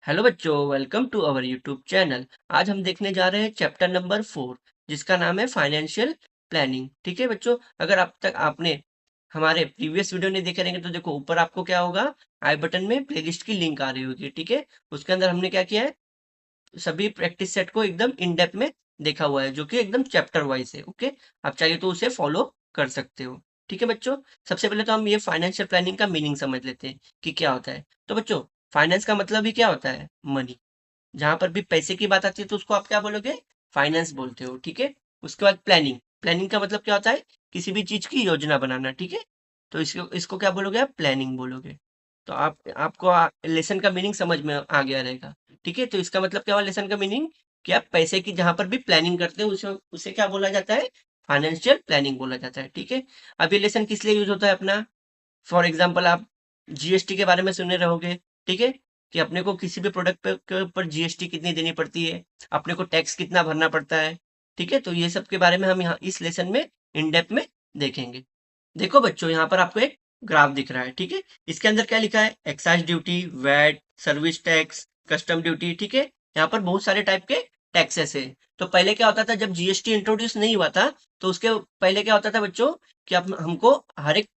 Hello बच्चों, welcome to our YouTube channel. आज हम देखने जा रहे हैं चैप्टर नंबर 4, जिसका नाम है फाइनेंशियल प्लानिंग। ठीक है बच्चों, अगर अब तक आपने हमारे प्रीवियस वीडियो नहीं देखे रहेंगे तो देखो ऊपर आपको क्या होगा, आई बटन में प्लेलिस्ट की लिंक आ रही होगी। ठीक है, उसके अंदर हमने क्या किया है, सभी प्रैक्टिस सेट को एकदम इन डेप्थ में देखा हुआ है, जो कि एकदम चैप्टर वाइज है। ओके, आप चाहिए तो उसे फॉलो कर सकते हो। ठीक है बच्चों, सबसे पहले तो हम ये फाइनेंशियल प्लानिंग का मीनिंग समझ लेते हैं कि क्या होता है। तो बच्चों, फाइनेंस का मतलब ही क्या होता है, मनी। जहां पर भी पैसे की बात आती है तो उसको आप क्या बोलोगे, फाइनेंस बोलते हो। ठीक है, उसके बाद प्लानिंग। प्लानिंग का मतलब क्या होता है, किसी भी चीज की योजना बनाना। ठीक है, तो इसको इसको क्या बोलोगे, आप प्लानिंग बोलोगे। तो आपको लेसन का मीनिंग समझ में आ गया रहेगा। ठीक है, तो इसका मतलब क्या हुआ लेसन का मीनिंग, कि आप पैसे की जहां पर भी प्लानिंग करते हो उसे उसे क्या बोला जाता है, फाइनेंशियल प्लानिंग बोला जाता है। ठीक है, अब ये लेसन किस लिए यूज होता है अपना, फॉर एग्जाम्पल आप जीएसटी के बारे में सुने रहोगे। ठीक है, कि अपने को किसी भी प्रोडक्ट पे के ऊपर जीएसटी कितनी देनी पड़ती है, अपने को टैक्स कितना भरना पड़ता है। ठीक है, तो ये सब के बारे में हम यहाँ इस लेसन में इन डेप्थ में देखेंगे। देखो बच्चों, यहाँ पर आपको एक ग्राफ दिख रहा है। ठीक है, इसके अंदर क्या लिखा है, excise duty, VAT, service tax, custom duty. ठीक है, यहाँ पर बहुत सारे टाइप के टैक्सेस है। तो पहले क्या होता था, जब जीएसटी इंट्रोड्यूस नहीं हुआ था, तो उसके पहले क्या होता था बच्चों, कि आप हमको हर एक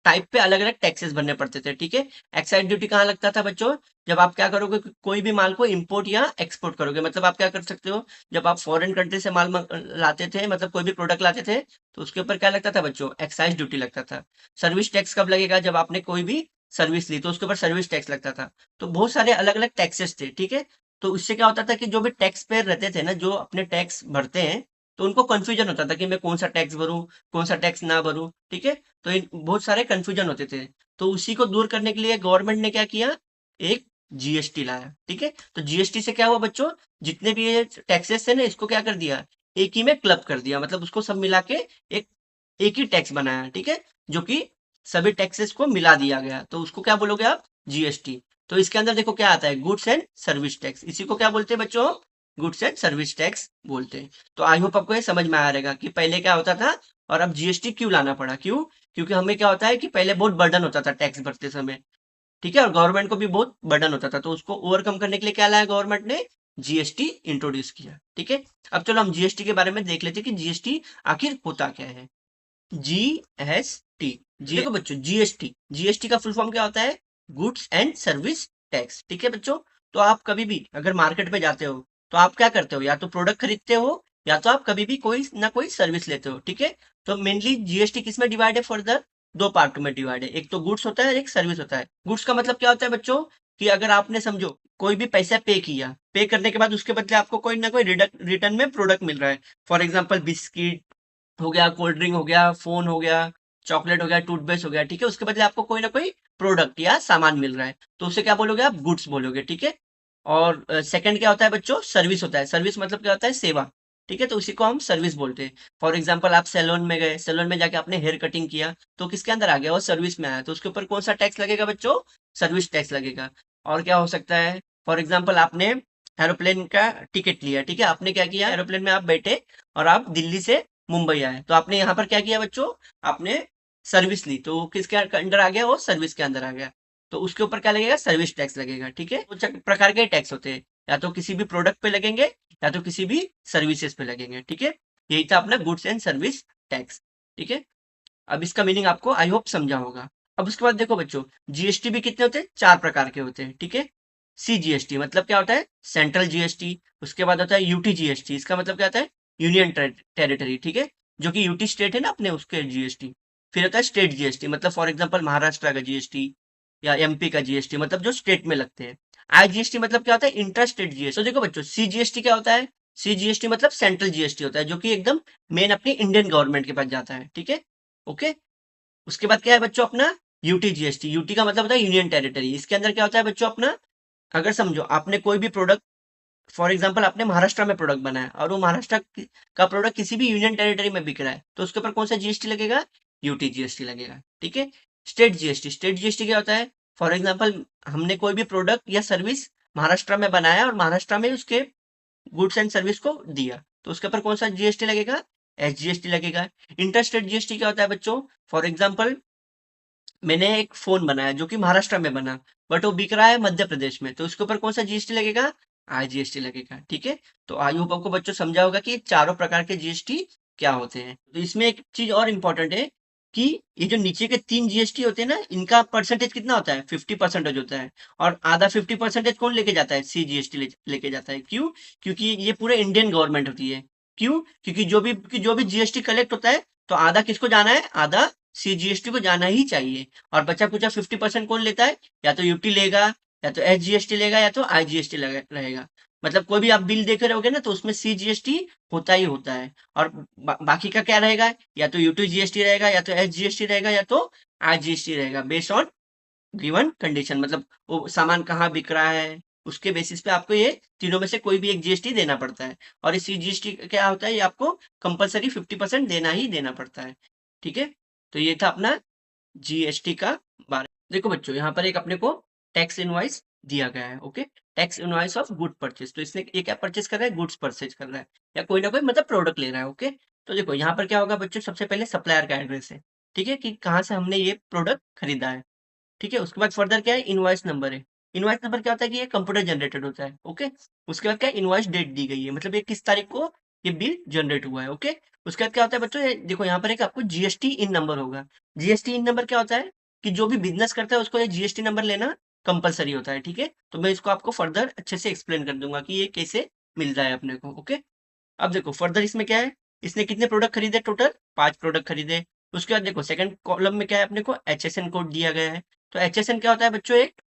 टाइप पे अलग अलग टैक्सेस भरने पड़ते थे। ठीक है, एक्साइज ड्यूटी कहाँ लगता था बच्चों, जब आप क्या करोगे, कोई भी माल को इंपोर्ट या एक्सपोर्ट करोगे। मतलब आप क्या कर सकते हो, जब आप फॉरेन कंट्री से माल लाते थे, मतलब कोई भी प्रोडक्ट लाते थे, तो उसके ऊपर क्या लगता था बच्चों, एक्साइज ड्यूटी लगता था। सर्विस टैक्स कब लगेगा, जब आपने कोई भी सर्विस ली तो उसके ऊपर सर्विस टैक्स लगता था। तो बहुत सारे अलग अलग टैक्सेस थे। ठीक है, तो उससे क्या होता था कि जो भी टैक्स पेयर रहते थे ना, जो अपने टैक्स भरते हैं, तो उनको कंफ्यूजन होता था कि मैं कौन सा टैक्स भरूं, कौन सा टैक्स ना भरूं। ठीक है, तो इन बहुत सारे कंफ्यूजन होते थे। तो उसी को दूर करने के लिए गवर्नमेंट ने क्या किया, एक जीएसटी लाया। ठीक है, तो जीएसटी से क्या हुआ बच्चों, जितने भी ये टैक्सेस थे ना, इसको क्या कर दिया, एक ही में क्लब कर दिया। मतलब उसको सब मिला के एक एक ही टैक्स बनाया। ठीक है, जो कि सभी टैक्सेस को मिला दिया गया, तो उसको क्या बोलोगे आप, जीएसटी। तो इसके अंदर देखो क्या आता है, गुड्स एंड सर्विस टैक्स। इसी को क्या बोलते हैं बच्चों, गुड्स एंड सर्विस टैक्स बोलते हैं। तो आई होप आपको ये समझ में आया रहेगा कि पहले क्या होता था और अब जीएसटी क्यों लाना पड़ा। क्यों, क्योंकि हमें क्या होता है कि पहले बहुत बर्डन होता था टैक्स भरते समय। ठीक है, और गवर्नमेंट को भी बहुत बर्डन होता था, तो उसको ओवरकम करने के लिए क्या लाया गवर्नमेंट ने, जीएसटी इंट्रोड्यूस किया। ठीक है, अब चलो हम जीएसटी के बारे में देख लेते हैं कि जीएसटी आखिर होता क्या है। जीएसटी, देखो बच्चों, जीएसटी जीएसटी का फुल फॉर्म क्या होता है, गुड्स एंड सर्विस टैक्स। ठीक है बच्चों, तो आप कभी भी अगर मार्केट में जाते हो, तो आप क्या करते हो, या तो प्रोडक्ट खरीदते हो, या तो आप कभी भी कोई ना कोई सर्विस लेते हो। ठीक है, तो मेनली जीएसटी किस में डिवाइड है, फर्दर दो पार्ट में डिवाइड है, एक तो गुड्स होता है और एक सर्विस होता है। गुड्स का मतलब क्या होता है बच्चों, कि अगर आपने समझो कोई भी पैसा पे किया, पे करने के बाद उसके बदले आपको कोई ना कोई रिटर्न में प्रोडक्ट मिल रहा है। फॉर एग्जाम्पल बिस्किट हो गया, कोल्ड ड्रिंक हो गया, फोन हो गया, चॉकलेट हो गया, टूथपेस्ट हो गया। ठीक है, उसके बदले आपको कोई ना कोई प्रोडक्ट या सामान मिल रहा है, तो उसे क्या बोलोगे आप, गुड्स बोलोगे। ठीक है, और सेकंड क्या होता है बच्चों, सर्विस होता है। सर्विस मतलब क्या होता है, सेवा। ठीक है, तो उसी को हम सर्विस बोलते हैं। फॉर एग्जाम्पल आप सैलून में गए, सैलून में जाके आपने हेयर कटिंग किया, तो किसके अंदर आ गया, वो सर्विस में आया, तो उसके ऊपर कौन सा टैक्स लगेगा बच्चों, सर्विस टैक्स लगेगा। और क्या हो सकता है, फॉर एग्जाम्पल आपने एरोप्लेन का टिकट लिया। ठीक है, आपने क्या किया, एरोप्लेन में आप बैठे और आप दिल्ली से मुंबई आए, तो आपने यहाँ पर क्या किया बच्चों, आपने सर्विस ली, तो किसके अंडर आ गया, वो सर्विस के अंदर आ गया। तो उसके ऊपर क्या लगेगा, सर्विस टैक्स लगेगा। ठीक है, कुछ प्रकार के टैक्स होते हैं, या तो किसी भी प्रोडक्ट पे लगेंगे, या तो किसी भी सर्विसेज पे लगेंगे। ठीक है, यही था अपना गुड्स एंड सर्विस टैक्स। ठीक है, अब इसका मीनिंग आपको आई होप समझा होगा। अब उसके बाद देखो बच्चों, जीएसटी भी कितने होते हैं, चार प्रकार के होते हैं। ठीक है, सीजीएसटी मतलब क्या होता है, सेंट्रल जीएसटी। उसके बाद होता है यूटी जीएसटी, इसका मतलब क्या होता है, यूनियन टेरिटरी। ठीक है, जो कि यूटी स्टेट है ना अपने, उसके जीएसटी। फिर होता है स्टेट जीएसटी, मतलब फॉर एग्जांपल महाराष्ट्र का जीएसटी या एमपी का जीएसटी, मतलब जो स्टेट में लगते हैं। आईजीएसटी मतलब क्या होता है, इंट्रा स्टेट जीएसटी। तो देखो बच्चों, सीजीएसटी क्या होता है, सीजीएसटी मतलब सेंट्रल जीएसटी होता है, जो कि एकदम मेन अपनी इंडियन गवर्नमेंट के पास जाता है। ठीक है, ओके। उसके बाद क्या है बच्चों अपना, यूटी जीएसटी। यूटी का मतलब होता है यूनियन टेरिटरी। इसके अंदर क्या होता है बच्चों अपना, अगर समझो आपने कोई भी प्रोडक्ट, फॉर एग्जांपल आपने महाराष्ट्र में प्रोडक्ट बनाया और वो महाराष्ट्र का प्रोडक्ट किसी भी यूनियन टेरिटरी में बिक रहा है, तो उसके ऊपर कौन सा जीएसटी लगेगा, यूटी जीएसटी लगेगा। ठीक है, स्टेट जीएसटी, स्टेट जीएसटी क्या होता है, फॉर एग्जांपल हमने कोई भी प्रोडक्ट या सर्विस महाराष्ट्र में बनाया और महाराष्ट्र में उसके गुड्स एंड सर्विस को दिया, तो उसके ऊपर कौन सा जीएसटी लगेगा, एसजीएसटी लगेगा। इंटर स्टेट जीएसटी क्या होता है बच्चों, फॉर एग्जाम्पल मैंने एक फोन बनाया जो कि महाराष्ट्र में बना, बट वो बिक रहा है मध्य प्रदेश में, तो उसके ऊपर कौन सा जीएसटी लगेगा? आईजीएसटी लगेगा। ठीक है, तो आई होप आपको बच्चों समझा होगा कि ये चारों प्रकार के जीएसटी क्या होते हैं। तो इसमें एक चीज और इम्पोर्टेंट है कि ये जो नीचे के 3 जीएसटी होते हैं ना, इनका परसेंटेज कितना होता है? 50% होता है। और आधा 50% कौन लेके जाता है? सीजीएसटी लेके जाता है। क्यों? क्योंकि ये पूरे इंडियन गवर्नमेंट होती है। क्यों? क्योंकि जो भी जीएसटी कलेक्ट होता है, तो आधा किसको जाना है? आधा सीजीएसटी को जाना ही चाहिए। और बचा कुचा 50% कौन लेता है? या तो यूटी लेगा, या तो एसजीएसटी लेगा, या तो आईजीएसटी रहेगा। मतलब कोई भी आप बिल देख रहे होगे ना, तो उसमें सीजीएसटी होता ही होता है। और बाकी का क्या रहेगा? या तो यूटी जीएसटी रहेगा, या तो एसजीएसटी रहेगा, या तो आईजीएसटी रहेगा, बेस्ड ऑन गिवन कंडीशन। मतलब वो सामान कहाँ बिक रहा है, उसके बेसिस पे आपको ये तीनों में से कोई भी एक जीएसटी देना पड़ता है। और इस जीएसटी क्या होता है? ये आपको कंपलसरी 50% देना ही देना पड़ता है। ठीक है, तो ये था अपना जीएसटी का बारे। देखो बच्चों, यहाँ पर एक अपने को टैक्स इनवॉइस दिया गया है। Okay, tax invoice of good purchase. तो इसने ये क्या परचेज कर रहा है? गुड्स परचेज कर रहा है, या कोई ना कोई मतलब प्रोडक्ट ले रहा है। ओके, तो देखो यहाँ पर क्या होगा बच्चों, सबसे पहले सप्लायर का एड्रेस है। ठीक है, कि कहाँ से हमने ये प्रोडक्ट खरीदा है। ठीक है, उसके बाद फर्दर क्या है? इनवॉइस नंबर है। इनवॉइस नंबर क्या होता है? कि ये कंप्यूटर जनरेटेड होता है। ओके, उसके बाद क्या है? इनवॉइस डेट दी गई है, मतलब ये किस तारीख को ये बिल जनरेट हुआ है। ओके, उसके बाद क्या होता है बच्चों? ये देखो यहाँ पर एक आपको जीएसटी इन नंबर होगा। जीएसटी इन नंबर क्या होता है? कि जो भी बिजनेस करता है उसको ये जीएसटी नंबर लेना कंपलसरी होता है। ठीक है, तो मैं इसको आपको फर्दर अच्छे से एक्सप्लेन कर दूंगा कि ये कैसे मिल रहा है अपने को। ओके, अब देखो फर्दर इसमें क्या है? इसने कितने प्रोडक्ट खरीदे? टोटल 5 प्रोडक्ट खरीदे। उसके बाद देखो सेकंड कॉलम में क्या है? अपने को एचएसएन कोड दिया गया है। तो एचएसएन क्या होता है बच्चों? एक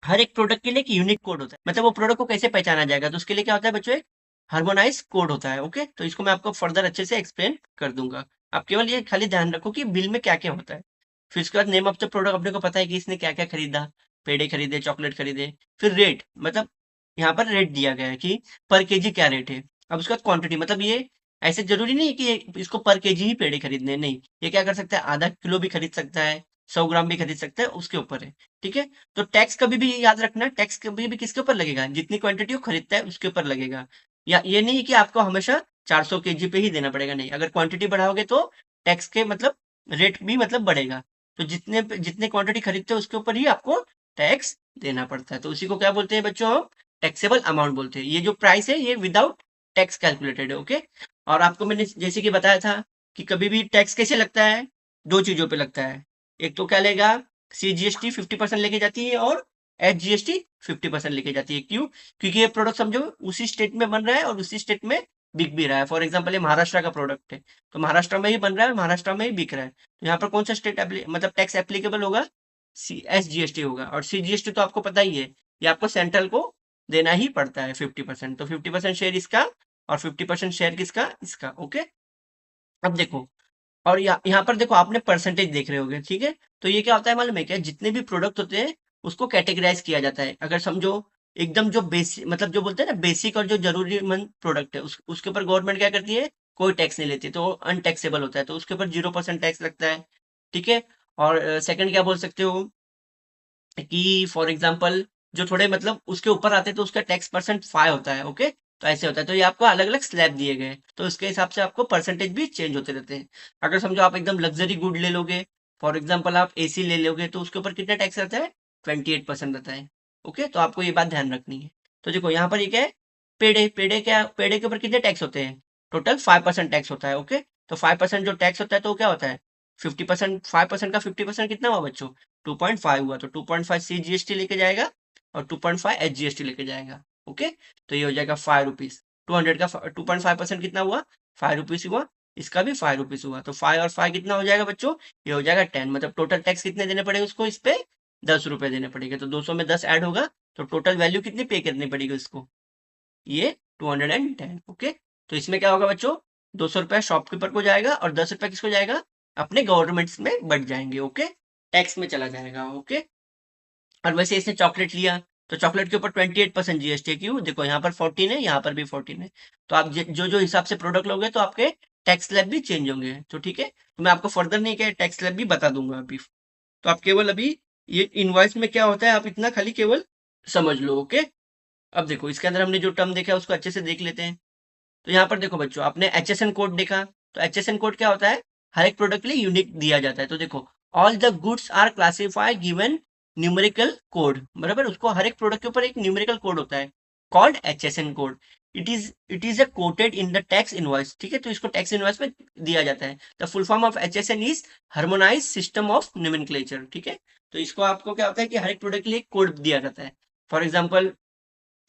हर एक प्रोडक्ट के लिए एक यूनिक कोड होता है। मतलब वो प्रोडक्ट को कैसे पहचाना जाएगा, तो उसके लिए क्या होता है बच्चों? एक हार्मोनाइज कोड होता है। ओके, तो इसको मैं आपको फर्दर अच्छे से एक्सप्लेन कर दूंगा। आप केवल ये खाली ध्यान रखो कि बिल में क्या क्या होता है। फिर उसके बाद नेम ऑफ द प्रोडक्ट अपने को पता है कि इसने क्या क्या खरीदा। पेड़े खरीदे, चॉकलेट खरीदे। फिर रेट, मतलब यहाँ पर रेट दिया गया है कि पर केजी क्या रेट है। अब उसके बाद क्वांटिटी, मतलब ये ऐसे जरूरी नहीं है कि इसको पर केजी ही पेड़े खरीदने हैं, नहीं। ये क्या कर सकता है? आधा किलो भी खरीद सकता है, 100 ग्राम भी खरीद सकता है, उसके ऊपर है। ठीक है, तो टैक्स कभी भी याद रखना, टैक्स कभी भी किसके ऊपर लगेगा? जितनी क्वांटिटी वो खरीदता है उसके ऊपर लगेगा। या ये नहीं कि आपको हमेशा 400 केजी पे ही देना पड़ेगा, नहीं। अगर क्वांटिटी बढ़ाओगे तो टैक्स के मतलब रेट भी मतलब बढ़ेगा। तो जितने जितने क्वांटिटी खरीदते हो उसके ऊपर ही आपको टैक्स देना पड़ता है। तो उसी को क्या बोलते हैं बच्चों? हम टैक्सेबल अमाउंट बोलते हैं। ये जो प्राइस है ये विदाउट टैक्स कैलकुलेटेड है। ओके, और आपको मैंने जैसे कि बताया था कि कभी भी टैक्स कैसे लगता है? दो चीजों पे लगता है। एक तो क्या लेगा? सीजीएसटी 50% लेके जाती है, और एचजीएसटी 50% लेके जाती है। क्यों? क्योंकि ये प्रोडक्ट समझो उसी स्टेट में बन रहा है और उसी स्टेट में बिक भी रहा है। फॉर एग्जाम्पल ये महाराष्ट्र का प्रोडक्ट है, तो महाराष्ट्र में ही बन रहा है और महाराष्ट्र में ही बिक रहा है। तो यहाँ पर कौन सा स्टेट मतलब टैक्स एप्लीकेबल होगा? एसजीएसटी होगा। और सीजीएसटी तो आपको पता ही है, ये आपको सेंट्रल को देना ही पड़ता है 50%। तो 50% शेयर इसका, और 50% शेयर किसका? इसका। ओके, अब देखो, और यहाँ पर देखो आपने परसेंटेज देख रहे होगे। ठीक है, तो ये क्या होता है मालूम है क्या? जितने भी प्रोडक्ट होते हैं उसको कैटेगराइज किया जाता है। अगर समझो एकदम जो बेसिक, मतलब जो बोलते हैं ना बेसिक और जो जरूरीमंद प्रोडक्ट है, उसके ऊपर गवर्नमेंट क्या करती है? कोई टैक्स नहीं लेती, तो अनटैक्सेबल होता है, तो उसके ऊपर 0% टैक्स लगता है। ठीक है, और सेकंड क्या बोल सकते हो कि फॉर एग्जाम्पल जो थोड़े मतलब उसके ऊपर आते हैं तो उसका टैक्स परसेंट 5 होता है। ओके, तो ऐसे होता है। तो ये आपको अलग अलग स्लैब दिए गए हैं, तो उसके हिसाब से आपको परसेंटेज भी चेंज होते रहते हैं। अगर समझो आप एकदम लग्जरी गुड ले लोगे, फॉर एग्जाम्पल आप एसी ले लोगे, तो उसके ऊपर कितना टैक्स रहता है? 28% रहता है। ओके, तो आपको ये बात ध्यान रखनी है। तो देखो यहाँ पर ये क्या है? पेड़े पेड़े क्या, पेड़े के ऊपर कितने टैक्स होते हैं? टोटल 5% टैक्स होता है। ओके, तो 5% जो टैक्स होता है तो वो क्या होता है? 50%, 5% का 50% कितना हुआ बच्चों? 2.5 हुआ। तो 2.5 सी जीएसटी लेके जाएगा, और 2.5 एच जीएसटी लेके जाएगा। ओके, तो ये हो जाएगा 5 रुपीज। 200 का 2.5% कितना हुआ? 5 रुपीज हुआ। इसका भी 5 रुपीज हुआ। तो 5 और 5 कितना हो जाएगा बच्चों? ये हो जाएगा 10। मतलब टोटल टैक्स कितने देने पड़ेंगे उसको? इस पे 10 रुपए देने पड़ेंगे। तो 200 में 10 ऐड होगा, तो टोटल वैल्यू कितनी पे करनी पड़ेगी उसको? ये 210। ओके, तो इसमें क्या होगा बच्चों? 200 रुपया शॉपकीपर को जाएगा, और 10 रुपया किसको जाएगा? अपने गवर्नमेंट्स में बढ़ जाएंगे। ओके, टैक्स में चला जाएगा। ओके, और वैसे इसने चॉकलेट लिया, तो चॉकलेट के ऊपर 28% जीएसटी है। क्यों? देखो यहाँ पर 14 है, यहाँ पर भी 14 है। तो आप जो जो हिसाब से प्रोडक्ट लोगे तो आपके टैक्स स्लैब भी चेंज होंगे। तो ठीक है, तो मैं आपको फर्दर नहीं क्या टैक्स स्लैब भी बता दूंगा अभी। तो आप केवल अभी ये इनवॉइस में क्या होता है आप इतना खाली केवल समझ लो। ओके, अब देखो इसके अंदर हमने जो टर्म देखा है उसको अच्छे से देख लेते हैं। तो यहाँ पर देखो बच्चों, आपने एचएसएन कोड देखा। तो एचएसएन कोड क्या होता है? हर एक प्रोडक्ट के लिए यूनिक दिया जाता है। तो देखो, all the goods are classified given numerical code, बराबर, उसको हर एक प्रोडक्ट के ऊपर एक न्यूमेरिकल कोड होता है called HSN code. It is a quoted in the tax invoice, ठीक है, तो इसको टैक्स इनवॉइस में दिया जाता है। The full form of HSN is harmonise system of nomenclature, ठीक है। तो इसको आपको क्या होता है कि हर एक प्रोडक्ट के लिए कोड दिया जाता है। फॉर एग्जाम्पल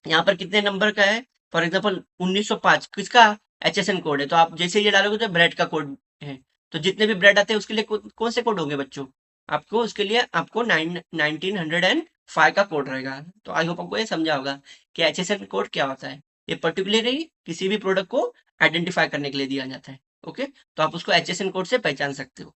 यहाँ पर कितने नंबर का है, फॉर एग्जाम्पल 1905 किसका HSN कोड है, तो आप जैसे ये डालोगे तो ब्रेड का कोड है। तो जितने भी ब्रेड आते हैं उसके लिए कौन से कोड होंगे बच्चों, आपको उसके लिए आपको 1905 का कोड रहेगा। तो आई होप आपको ये समझा होगा कि HSN कोड क्या होता है। ये पर्टिकुलरली किसी भी प्रोडक्ट को आइडेंटिफाई करने के लिए दिया जाता है। ओके, तो आप उसको HSN कोड से पहचान सकते हो।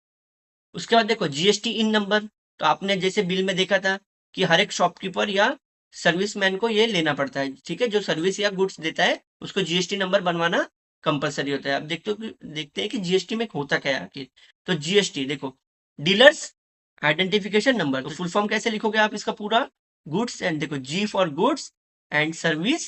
उसके बाद देखो GST इन नंबर, तो आपने जैसे बिल में देखा था कि हर एक शॉपकीपर या सर्विसमैन को ये लेना पड़ता है, ठीक है, जो सर्विस या गुड्स देता है उसको GST नंबर बनवाना कंपलसरी होता है। अब देखते हैं कि GST में होता क्या है आखिर। तो GST देखो, डीलर्स आइडेंटिफिकेशन नंबर, तो फुल फॉर्म कैसे लिखोगे आप इसका पूरा, गुड्स एंड देखो G for goods and service,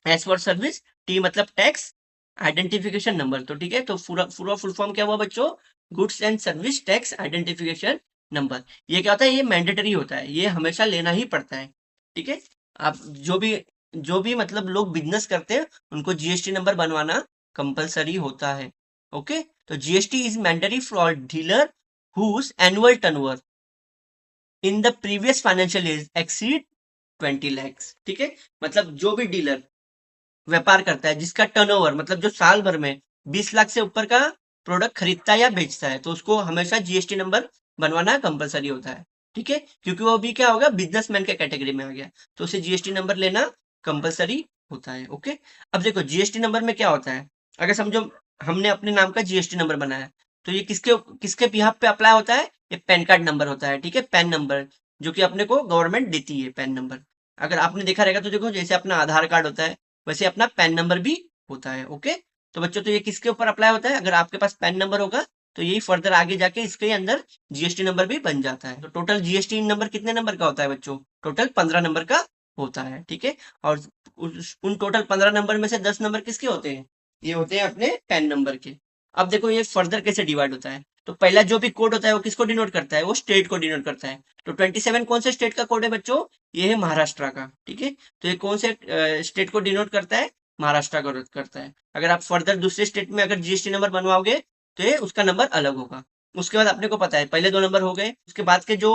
S for service, T मतलब टैक्स, आइडेंटिफिकेशन नंबर। तो ठीक है, तो पूरा पूरा फुल फॉर्म क्या हुआ बच्चों, goods and service tax identification number. ये क्या होता है, ये मैंडेटरी होता है, ये हमेशा लेना ही पड़ता है, ठीक है। आप जो भी मतलब लोग बिजनेस करते हैं उनको GST नंबर बनवाना कंपलसरी होता है। ओके, तो GST is mandatory for dealer whose annual turnover in the previous financial year exceed 20 lakhs, ठीक है। मतलब जो भी डीलर व्यापार करता है जिसका टर्नओवर मतलब जो साल भर में 20 लाख से ऊपर का प्रोडक्ट खरीदता है या बेचता है, तो उसको हमेशा GST नंबर बनवाना कंपलसरी होता है, ठीक है, क्योंकि वो भी क्या होगा, बिजनेसमैन के कैटेगरी में आ गया, तो उसे GST नंबर लेना कंपलसरी होता है। ओके, अब देखो GST नंबर में क्या होता है, अगर समझो हमने अपने नाम का GST नंबर बनाया, तो ये किसके किसके बिहाफ पे अप्लाई होता है, ये पैन कार्ड नंबर होता है, ठीक है, पैन नंबर, जो कि अपने को गवर्नमेंट देती है पैन नंबर। अगर आपने देखा रहेगा तो देखो, जैसे अपना आधार कार्ड होता है वैसे अपना पैन नंबर भी होता है। ओके, तो बच्चों तो ये किसके ऊपर अप्लाई होता है, अगर आपके पास पैन नंबर होगा तो यही फर्दर आगे जाके इसके अंदर GST नंबर भी बन जाता है। तो टोटल GST नंबर कितने नंबर का होता है बच्चों, टोटल 15 नंबर का होता है, ठीक है। और उन टोटल 15 नंबर में से 10 नंबर किसके होते हैं, ये होते हैं अपने पैन नंबर के। अब देखो ये फर्दर कैसे डिवाइड होता है, तो पहला जो भी कोड होता है वो किसको डिनोट करता है, वो स्टेट को डिनोट करता है। तो 27 कौन से स्टेट का कोड है बच्चों, ये है महाराष्ट्र का, ठीक है। तो ये कौन से स्टेट को डिनोट करता है, महाराष्ट्र का करता है। अगर आप फर्दर दूसरे स्टेट में अगर GST नंबर बनवाओगे तो ये उसका नंबर अलग होगा। उसके बाद अपने को पता है पहले 2 नंबर हो गए, उसके बाद के जो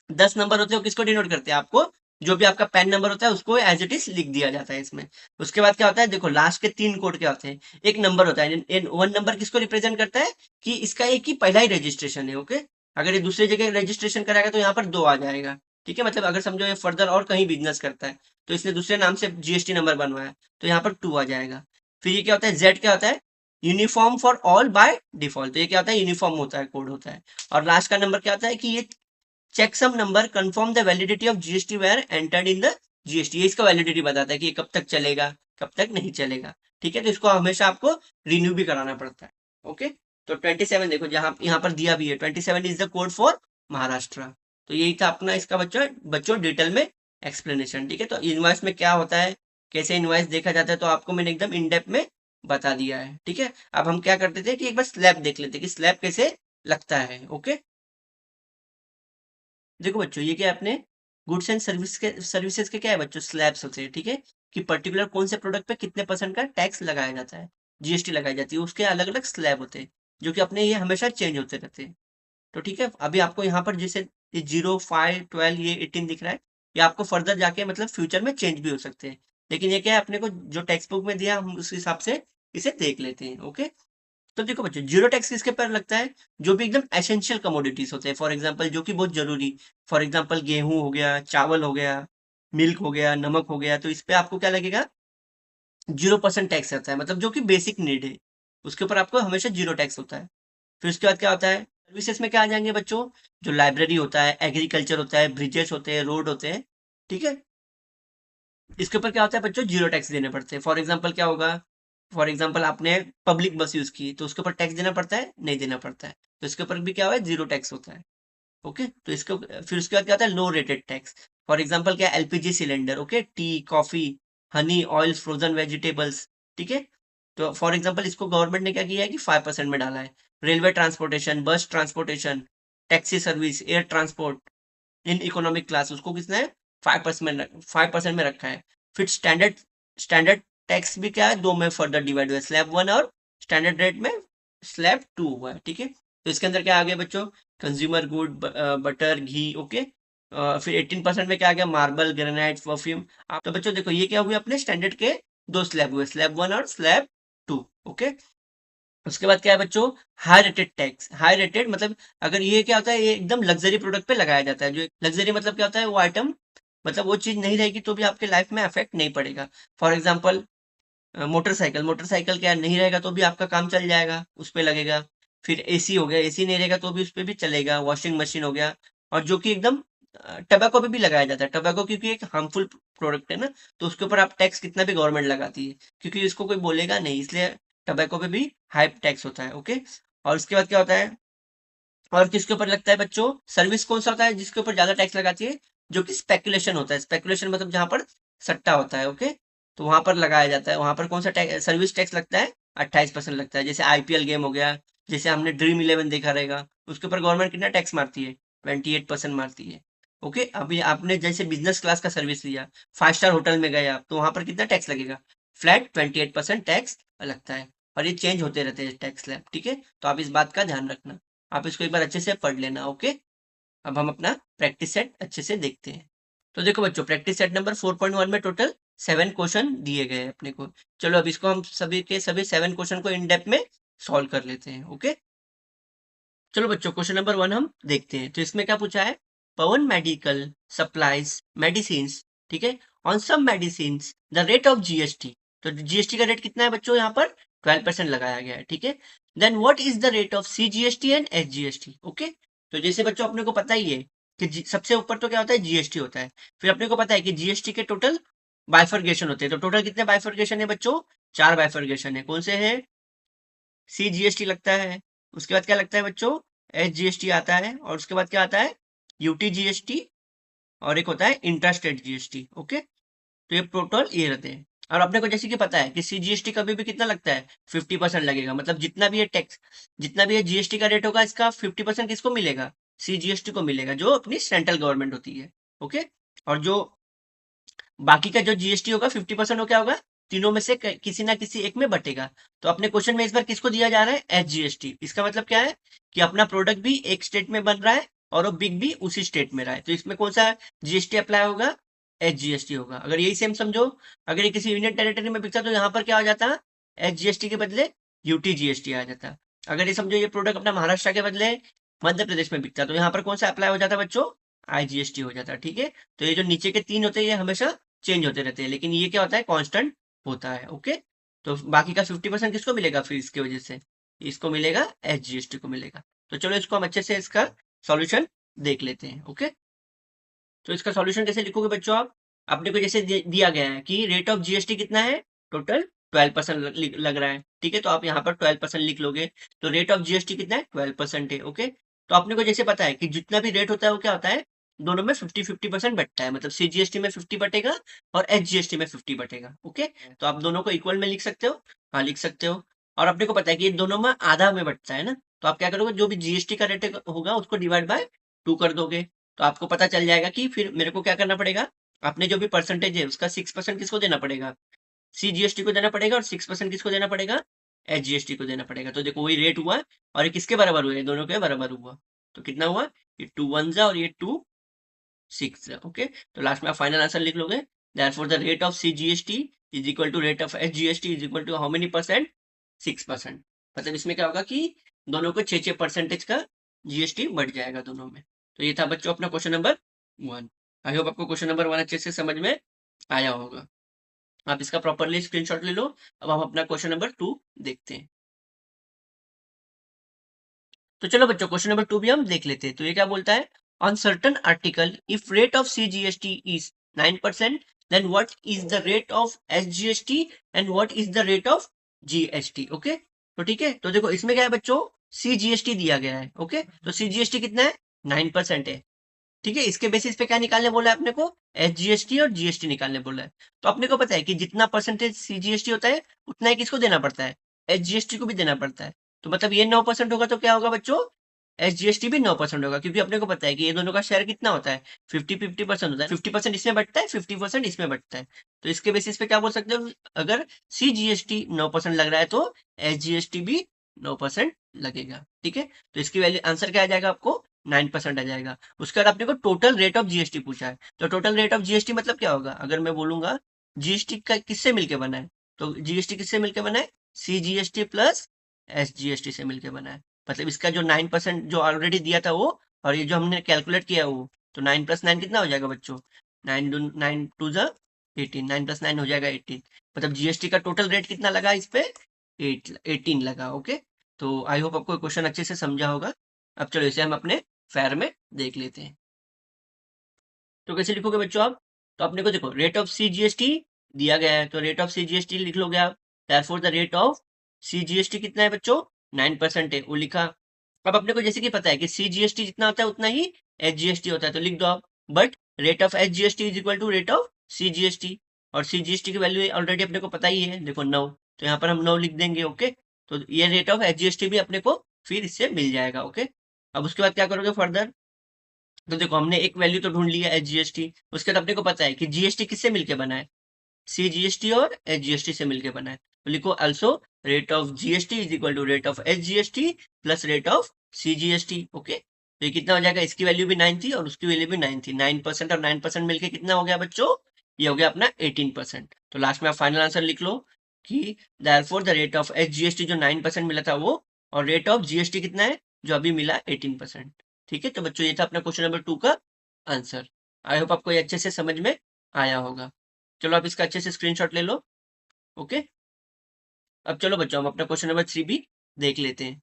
10 नंबर होते हैं वो किसको डिनोट करते हैं, आपको जो भी आपका पैन नंबर होता है उसको एज इट इज लिख दिया जाता है इसमें। उसके बाद क्या होता है, देखो लास्ट के 3 कोड क्या होते हैं, एक नंबर होता है, 1 नंबर किसको रिप्रेजेंट करता है, कि इसका एक ही पहला ही रजिस्ट्रेशन है। ओके, अगर ये दूसरी जगह रजिस्ट्रेशन कराएगा तो यहाँ पर 2 आ जाएगा, ठीक है, मतलब अगर समझो ये फर्दर और कहीं बिजनेस करता है तो इसने दूसरे नाम से GST नंबर बनवाया तो यहाँ पर 2 आ जाएगा। फिर ये क्या होता है, जेड क्या होता है, uniform for all by default, तो ये क्या होता है, यूनिफॉर्म होता है, कोड होता है। और लास्ट का नंबर क्या होता है कि ये checksum number confirm the validity of GST where entered in the GST, ये इसका वैलिडिटी बताता है कि ये कब तक चलेगा कब तक नहीं चलेगा, ठीक है। तो इसको हमेशा आपको रिन्यू भी कराना पड़ता है। ओके, तो 27 देखो जहां यहाँ पर दिया भी है, 27 is the code for Maharashtra. तो यही था अपना इसका बच्चों बच्चों डिटेल में एक्सप्लेनेशन, ठीक है। तो इनवॉइस में क्या होता है, कैसे इनवॉइस देखा जाता है, तो आपको मैंने एकदम इन डेप्थ में बता दिया है, ठीक है। अब हम क्या करते थे कि एक बार स्लैब देख लेते कि स्लैब कैसे लगता है। ओके, देखो बच्चों ये क्या है अपने गुड्स एंड सर्विसेज के क्या है बच्चों, स्लैब्स होते हैं, ठीक है, कि पर्टिकुलर कौन से प्रोडक्ट पे कितने परसेंट का टैक्स लगाया जाता है, GST लगाई जाती है, उसके अलग अलग स्लैब होते हैं जो कि अपने ये हमेशा चेंज होते रहते हैं। तो ठीक है, अभी आपको यहाँ पर जैसे ये 0, 5, 12, ये 18 दिख रहा है, ये आपको फर्दर जाके मतलब फ्यूचर में चेंज भी हो सकते हैं, लेकिन ये क्या है अपने को जो टेक्स्ट बुक में दिया हम उस हिसाब से इसे देख लेते हैं। ओके, तो देखो बच्चों जीरो टैक्स किसके पर लगता है, जो भी एकदम एसेंशियल कमोडिटीज होते हैं, फॉर एग्जांपल जो कि बहुत जरूरी, फॉर एग्जांपल गेहूं हो गया, चावल हो गया, मिल्क हो गया, नमक हो गया, तो इस पे आपको क्या लगेगा, 0% टैक्स रहता है, मतलब जो कि बेसिक नीड है उसके ऊपर आपको हमेशा जीरो टैक्स होता है। फिर उसके बाद क्या होता है, सर्विसेज में क्या आ जाएंगे बच्चों, जो लाइब्रेरी होता है, एग्रीकल्चर होता है, ब्रिजेस होते हैं, रोड होते हैं, ठीक है, इसके ऊपर क्या होता है बच्चों, जीरो टैक्स देने पड़ते हैं। फॉर एग्जाम्पल क्या होगा, फॉर एग्जाम्पल आपने पब्लिक बस यूज की तो उसके ऊपर टैक्स देना पड़ता है, नहीं देना पड़ता है, तो इसके ऊपर भी क्या हुआ है, जीरो टैक्स होता है। ओके, तो इसको फिर उसके बाद क्या होता है, लो रेटेड टैक्स। फॉर एग्जाम्पल क्या, LPG cylinder, okay, T, coffee, Honey, oil, frozen vegetables, ठीक है। तो फॉर एग्जाम्पल इसको गवर्नमेंट ने क्या किया है कि 5% में डाला है। रेलवे ट्रांसपोर्टेशन, बस transportation, taxi service, air transport, in economic class, उसको किसने 5% में रखा है। फिर स्टैंडर्ड टैक्स भी क्या है, दो में फर्दर डिवाइड हुआ है, स्लैब 1 और स्टैंडर्ड रेट में स्लैब 2 हुआ है। ठीक है, तो इसके अंदर क्या आ गया बच्चों, कंज्यूमर गुड, बटर, घी। ओके, फिर 18% में क्या आ गया, मार्बल, ग्रेनाइट, परफ्यूम। तो बच्चों देखो ये क्या हुए, अपने स्टैंडर्ड के दो स्लैब हुए, स्लैब 1 और स्लैब 2। ओके, उसके बाद क्या है बच्चों, high rated tax. High rated मतलब अगर ये क्या होता है, ये एकदम लग्जरी प्रोडक्ट पे लगाया जाता है। जो लग्जरी मतलब क्या होता है, वो आइटम मतलब वो चीज नहीं रहेगी तो भी आपके लाइफ में अफेक्ट नहीं पड़ेगा। फॉर एग्जाम्पल मोटरसाइकिल, मोटरसाइकिल क्या नहीं रहेगा तो भी आपका काम चल जाएगा, उस पे लगेगा। फिर एसी हो गया, एसी नहीं रहेगा तो भी उस पे भी चलेगा। वॉशिंग मशीन हो गया, और जो कि एकदम टबैको पे भी लगाया जाता है। टबैको क्योंकि एक हार्मफुल प्रोडक्ट है ना, तो उसके ऊपर आप टैक्स कितना भी गवर्नमेंट लगाती है, क्योंकि इसको कोई बोलेगा नहीं, इसलिए टबैको पे भी हाई टैक्स होता है। ओके, और उसके बाद क्या होता है, और किसके ऊपर लगता है बच्चों, सर्विस कौन सा होता है जिसके ऊपर ज्यादा टैक्स लगाती है, जो कि स्पेकुलेशन होता है। स्पेकुलेशन मतलब जहां पर सट्टा होता है। ओके, तो वहां पर लगाया जाता है। वहां पर कौन सा सर्विस टैक्स लगता है, 28% लगता है। जैसे आईपीएल गेम हो गया, जैसे हमने ड्रीम इलेवन देखा रहेगा, उसके ऊपर गवर्नमेंट कितना टैक्स मारती है, 28% मारती है। ओके, अभी आपने जैसे बिजनेस क्लास का सर्विस लिया, 5 स्टार होटल में गए आप, तो वहां पर कितना टैक्स लगेगा, फ्लैट 28% टैक्स लगता है। और ये चेंज होते रहते हैं टैक्स स्लैब। ठीक है, तो आप इस बात का ध्यान रखना, आप इसको एक बार अच्छे से पढ़ लेना। ओके, अब हम अपना प्रैक्टिस सेट अच्छे से देखते हैं। तो देखो बच्चों, प्रैक्टिस सेट नंबर 4.1 में टोटल 7 क्वेश्चन दिए गए हैं अपने को। चलो अब इसको हम सभी के सभी 7 क्वेश्चन को इन डेप्थ में सॉल्व कर लेते हैं। ओके, चलो बच्चों, क्वेश्चन नंबर 1 हम देखते हैं। तो इसमें क्या पूछा है, पवन मेडिकल सप्लाईज मेडिसिन, ठीक है, on some medicine the rate of GST. तो जीएसटी का रेट कितना है बच्चों, यहाँ पर 12% लगाया गया है। ठीक है, then what is the rate of CGST and SGST. Okay, तो जैसे बच्चों अपने को पता ही है कि सबसे ऊपर तो क्या होता है, जीएसटी होता है। फिर अपने को पता है कि जीएसटी के टोटल बाइफर्गेशन होते हैं। तो टोटल कितने बाइफर्गेशन है बच्चों, 4 बाइफर्गेशन है। कौन से हैं, सी जीएसटी लगता है, उसके बाद क्या लगता है बच्चों, एस जीएसटी आता है, और उसके बाद क्या आता है, यूटी जीएसटी, और एक होता है इंट्रास्टेट जीएसटी। ओके, तो ये टोटल ये रहते हैं। और अपने को जैसे कि पता है कि सीजीएसटी कभी भी कितना लगता है, 50% लगेगा। मतलब जितना भी ये टैक्स, जितना भी ये जीएसटी का रेट होगा, इसका 50% किसको मिलेगा, सीजीएसटी को मिलेगा, जो अपनी सेंट्रल गवर्नमेंट होती है। ओके, और जो बाकी का जो जीएसटी होगा 50% हो क्या होगा, तीनों में से किसी ना किसी एक में बटेगा। तो अपने क्वेश्चन में इस बार किसको दिया जा रहा है, एच जीएसटी। इसका मतलब क्या है कि अपना प्रोडक्ट भी एक स्टेट में बन रहा है और वो बिक भी उसी स्टेट में रहा है, तो इसमें कौन सा जीएसटी अप्लाई होगा, एच जीएसटी होगा। अगर यही सेम समझो, अगर ये किसी यूनियन टेरिटरी में बिकता तो यहाँ पर क्या हो जाता, एच जीएसटी के बदले यूटी जीएसटी आ जाता। अगर ये समझो ये प्रोडक्ट अपना महाराष्ट्र के बदले मध्य प्रदेश में बिकता, तो यहाँ पर कौन सा अप्लाई हो जाता बच्चों, आईजीएसटी हो जाता। ठीक है, तो ये जो नीचे के 3 होते हैं ये हमेशा चेंज होते रहते हैं, लेकिन ये क्या होता है, कांस्टेंट होता है। ओके, तो बाकी का 50% किसको मिलेगा, फिर इसकी वजह से इसको मिलेगा, एसजीएसटी को मिलेगा। तो चलो इसको हम अच्छे से इसका सॉल्यूशन देख लेते हैं। ओके, तो इसका सॉल्यूशन कैसे लिखोगे बच्चों, आप अपने को जैसे दिया गया है कि रेट ऑफ जीएसटी कितना है, टोटल 12% लग रहा है। ठीक है, तो आप यहाँ पर 12% लिख लोगे। तो रेट ऑफ जीएसटी कितना है, 12% है। ओके, तो अपने को जैसे पता है कि जितना भी रेट होता है वो क्या होता है, दोनों में 50-50% बटता है। मतलब सीजीएसटी में 50 बटेगा और एचजीएसटी में 50 बटेगा। ओके, तो आप दोनों को इक्वल में लिख सकते हो, हाँ लिख सकते हो। और अपने को पता है कि ये दोनों में आधा में बटता है ना, तो आप क्या करोगे, जो भी जीएसटी का रेट होगा उसको डिवाइड बाय 2 कर दोगे, तो आपको पता चल जाएगा कि फिर मेरे को क्या करना पड़ेगा, अपने जो भी परसेंटेज है उसका 6% किसको देना पड़ेगा, सीजीएसटी को देना पड़ेगा, और 6% किसको देना पड़ेगा, एचजीएसटी को देना पड़ेगा। तो देखो वही रेट हुआ, और ये किसके बराबर हुआ, दोनों के बराबर हुआ। तो कितना हुआ, ये 2 1 जा और ये 2 6 जा। ओके, तो लास्ट में आप फाइनल आंसर लिख लोगे, therefore the rate of CGST is equal to rate of SGST is equal to how many percent, 6%। मतलब इसमें क्या होगा कि दोनों को 6-6% का जीएसटी बढ़ जाएगा दोनों में। तो ये था बच्चों अपना क्वेश्चन नंबर 1। आई होप आपको क्वेश्चन नंबर 1 अच्छे से समझ में आया होगा। आप इसका प्रॉपरली स्क्रीनशॉट ले लो। अब हम अपना क्वेश्चन नंबर 2 देखते हैं। तो चलो बच्चों, क्वेश्चन नंबर 2 भी हम देख लेते हैं। तो ये क्या बोलता है, on certain article if rate of CGST is 9%, then what is the rate of SGST and what is the rate of GST. Okay, तो ठीक है, तो देखो इसमें क्या है बच्चों, सीजीएसटी दिया गया है। ओके, तो सीजीएसटी कितना है, 9% है। ठीक है, इसके बेसिस पे क्या निकालने बोला है अपने को, एसजीएसटी और जीएसटी निकालने बोला है। तो अपने को पता है कि जितना परसेंटेज सीजीएसटी होता है उतना ही किसको देना पड़ता है, एसजीएसटी को भी देना पड़ता है। तो मतलब ये 9% होगा तो क्या होगा बच्चों, SGST भी 9% होगा, क्योंकि अपने को पता है कि ये दोनों का शेयर कितना होता है, 50-50% होता है। 50% इसमें बटता है, 50% इसमें बटता है। तो इसके बेसिस पे क्या बोल सकते हो, अगर CGST 9% लग रहा है तो SGST भी 9% लगेगा। ठीक है, तो इसकी वैल्यू आंसर क्या आ जाएगा आपको, 9% आ जाएगा। उसके बाद आपने को टोटल रेट ऑफ जीएसटी पूछा है, तो टोटल रेट ऑफ जीएसटी मतलब क्या होगा, अगर मैं बोलूंगा जीएसटी का किससे मिलके बना है, तो जीएसटी किससे मिलके बना है, CGST प्लस SGST से मिलके बना है। मतलब इसका जो 9% जो ऑलरेडी दिया था वो, और ये जो हमने कैलकुलेट किया वो, तो 9 + 9 कितना हो जाएगा बच्चों, 9 + 9 हो जाएगा 18। मतलब जीएसटी का टोटल रेट कितना लगा इस पे, 18 लगा। ओके, तो आई होप आपको क्वेश्चन अच्छे से समझा होगा। अब चलो इसे हम अपने फेयर में देख लेते हैं। तो कैसे लिखोगे बच्चों आप, तो अपने को देखो रेट ऑफ CGST दिया गया है, तो रेट ऑफ CGST लिख लोगे आप। Therefore the rate of CGST कितना है बच्चों, 9% है, वो लिखा। अब अपने को जैसे कि पता है कि CGST जितना होता है उतना ही SGST होता है, तो लिख दो आप। But rate of SGST is equal to rate of CGST, और CGST की वैल्यू ऑलरेडी अपने को पता ही है, देखो 9, तो यहाँ पर हम 9 लिख देंगे। ओके, तो ये रेट ऑफ SGST भी अपने को फिर इससे मिल जाएगा। ओके, अब उसके बाद क्या करोगे फर्दर, तो देखो हमने एक वैल्यू तो ढूंढ लिया SGST। उसके बाद अपने को पता है कि GST किससे मिलके बना है, CGST और SGST से मिलके बना है, तो लिखो also rate of GST is equal to rate of SGST plus rate of CGST। Okay, तो ये कितना हो जाएगा, इसकी वैल्यू भी 9 थी और उसकी वैल्यू भी 9 थी, 9% और 9% मिलके कितना हो गया बच्चों, ये हो गया अपना 18%। तो लास्ट में आप फाइनल आंसर लिख लो कि therefore the rate of SGST जो 9% मिला था वो, और रेट ऑफ GST कितना है जो अभी मिला 18%। ठीक है, तो बच्चों ये था अपना क्वेश्चन नंबर 2 का आंसर। आई होप आपको ये अच्छे से समझ में आया होगा। चलो आप इसका अच्छे से स्क्रीनशॉट ले लो। ओके, अब चलो बच्चों हम अपना क्वेश्चन नंबर 3 भी देख लेते हैं।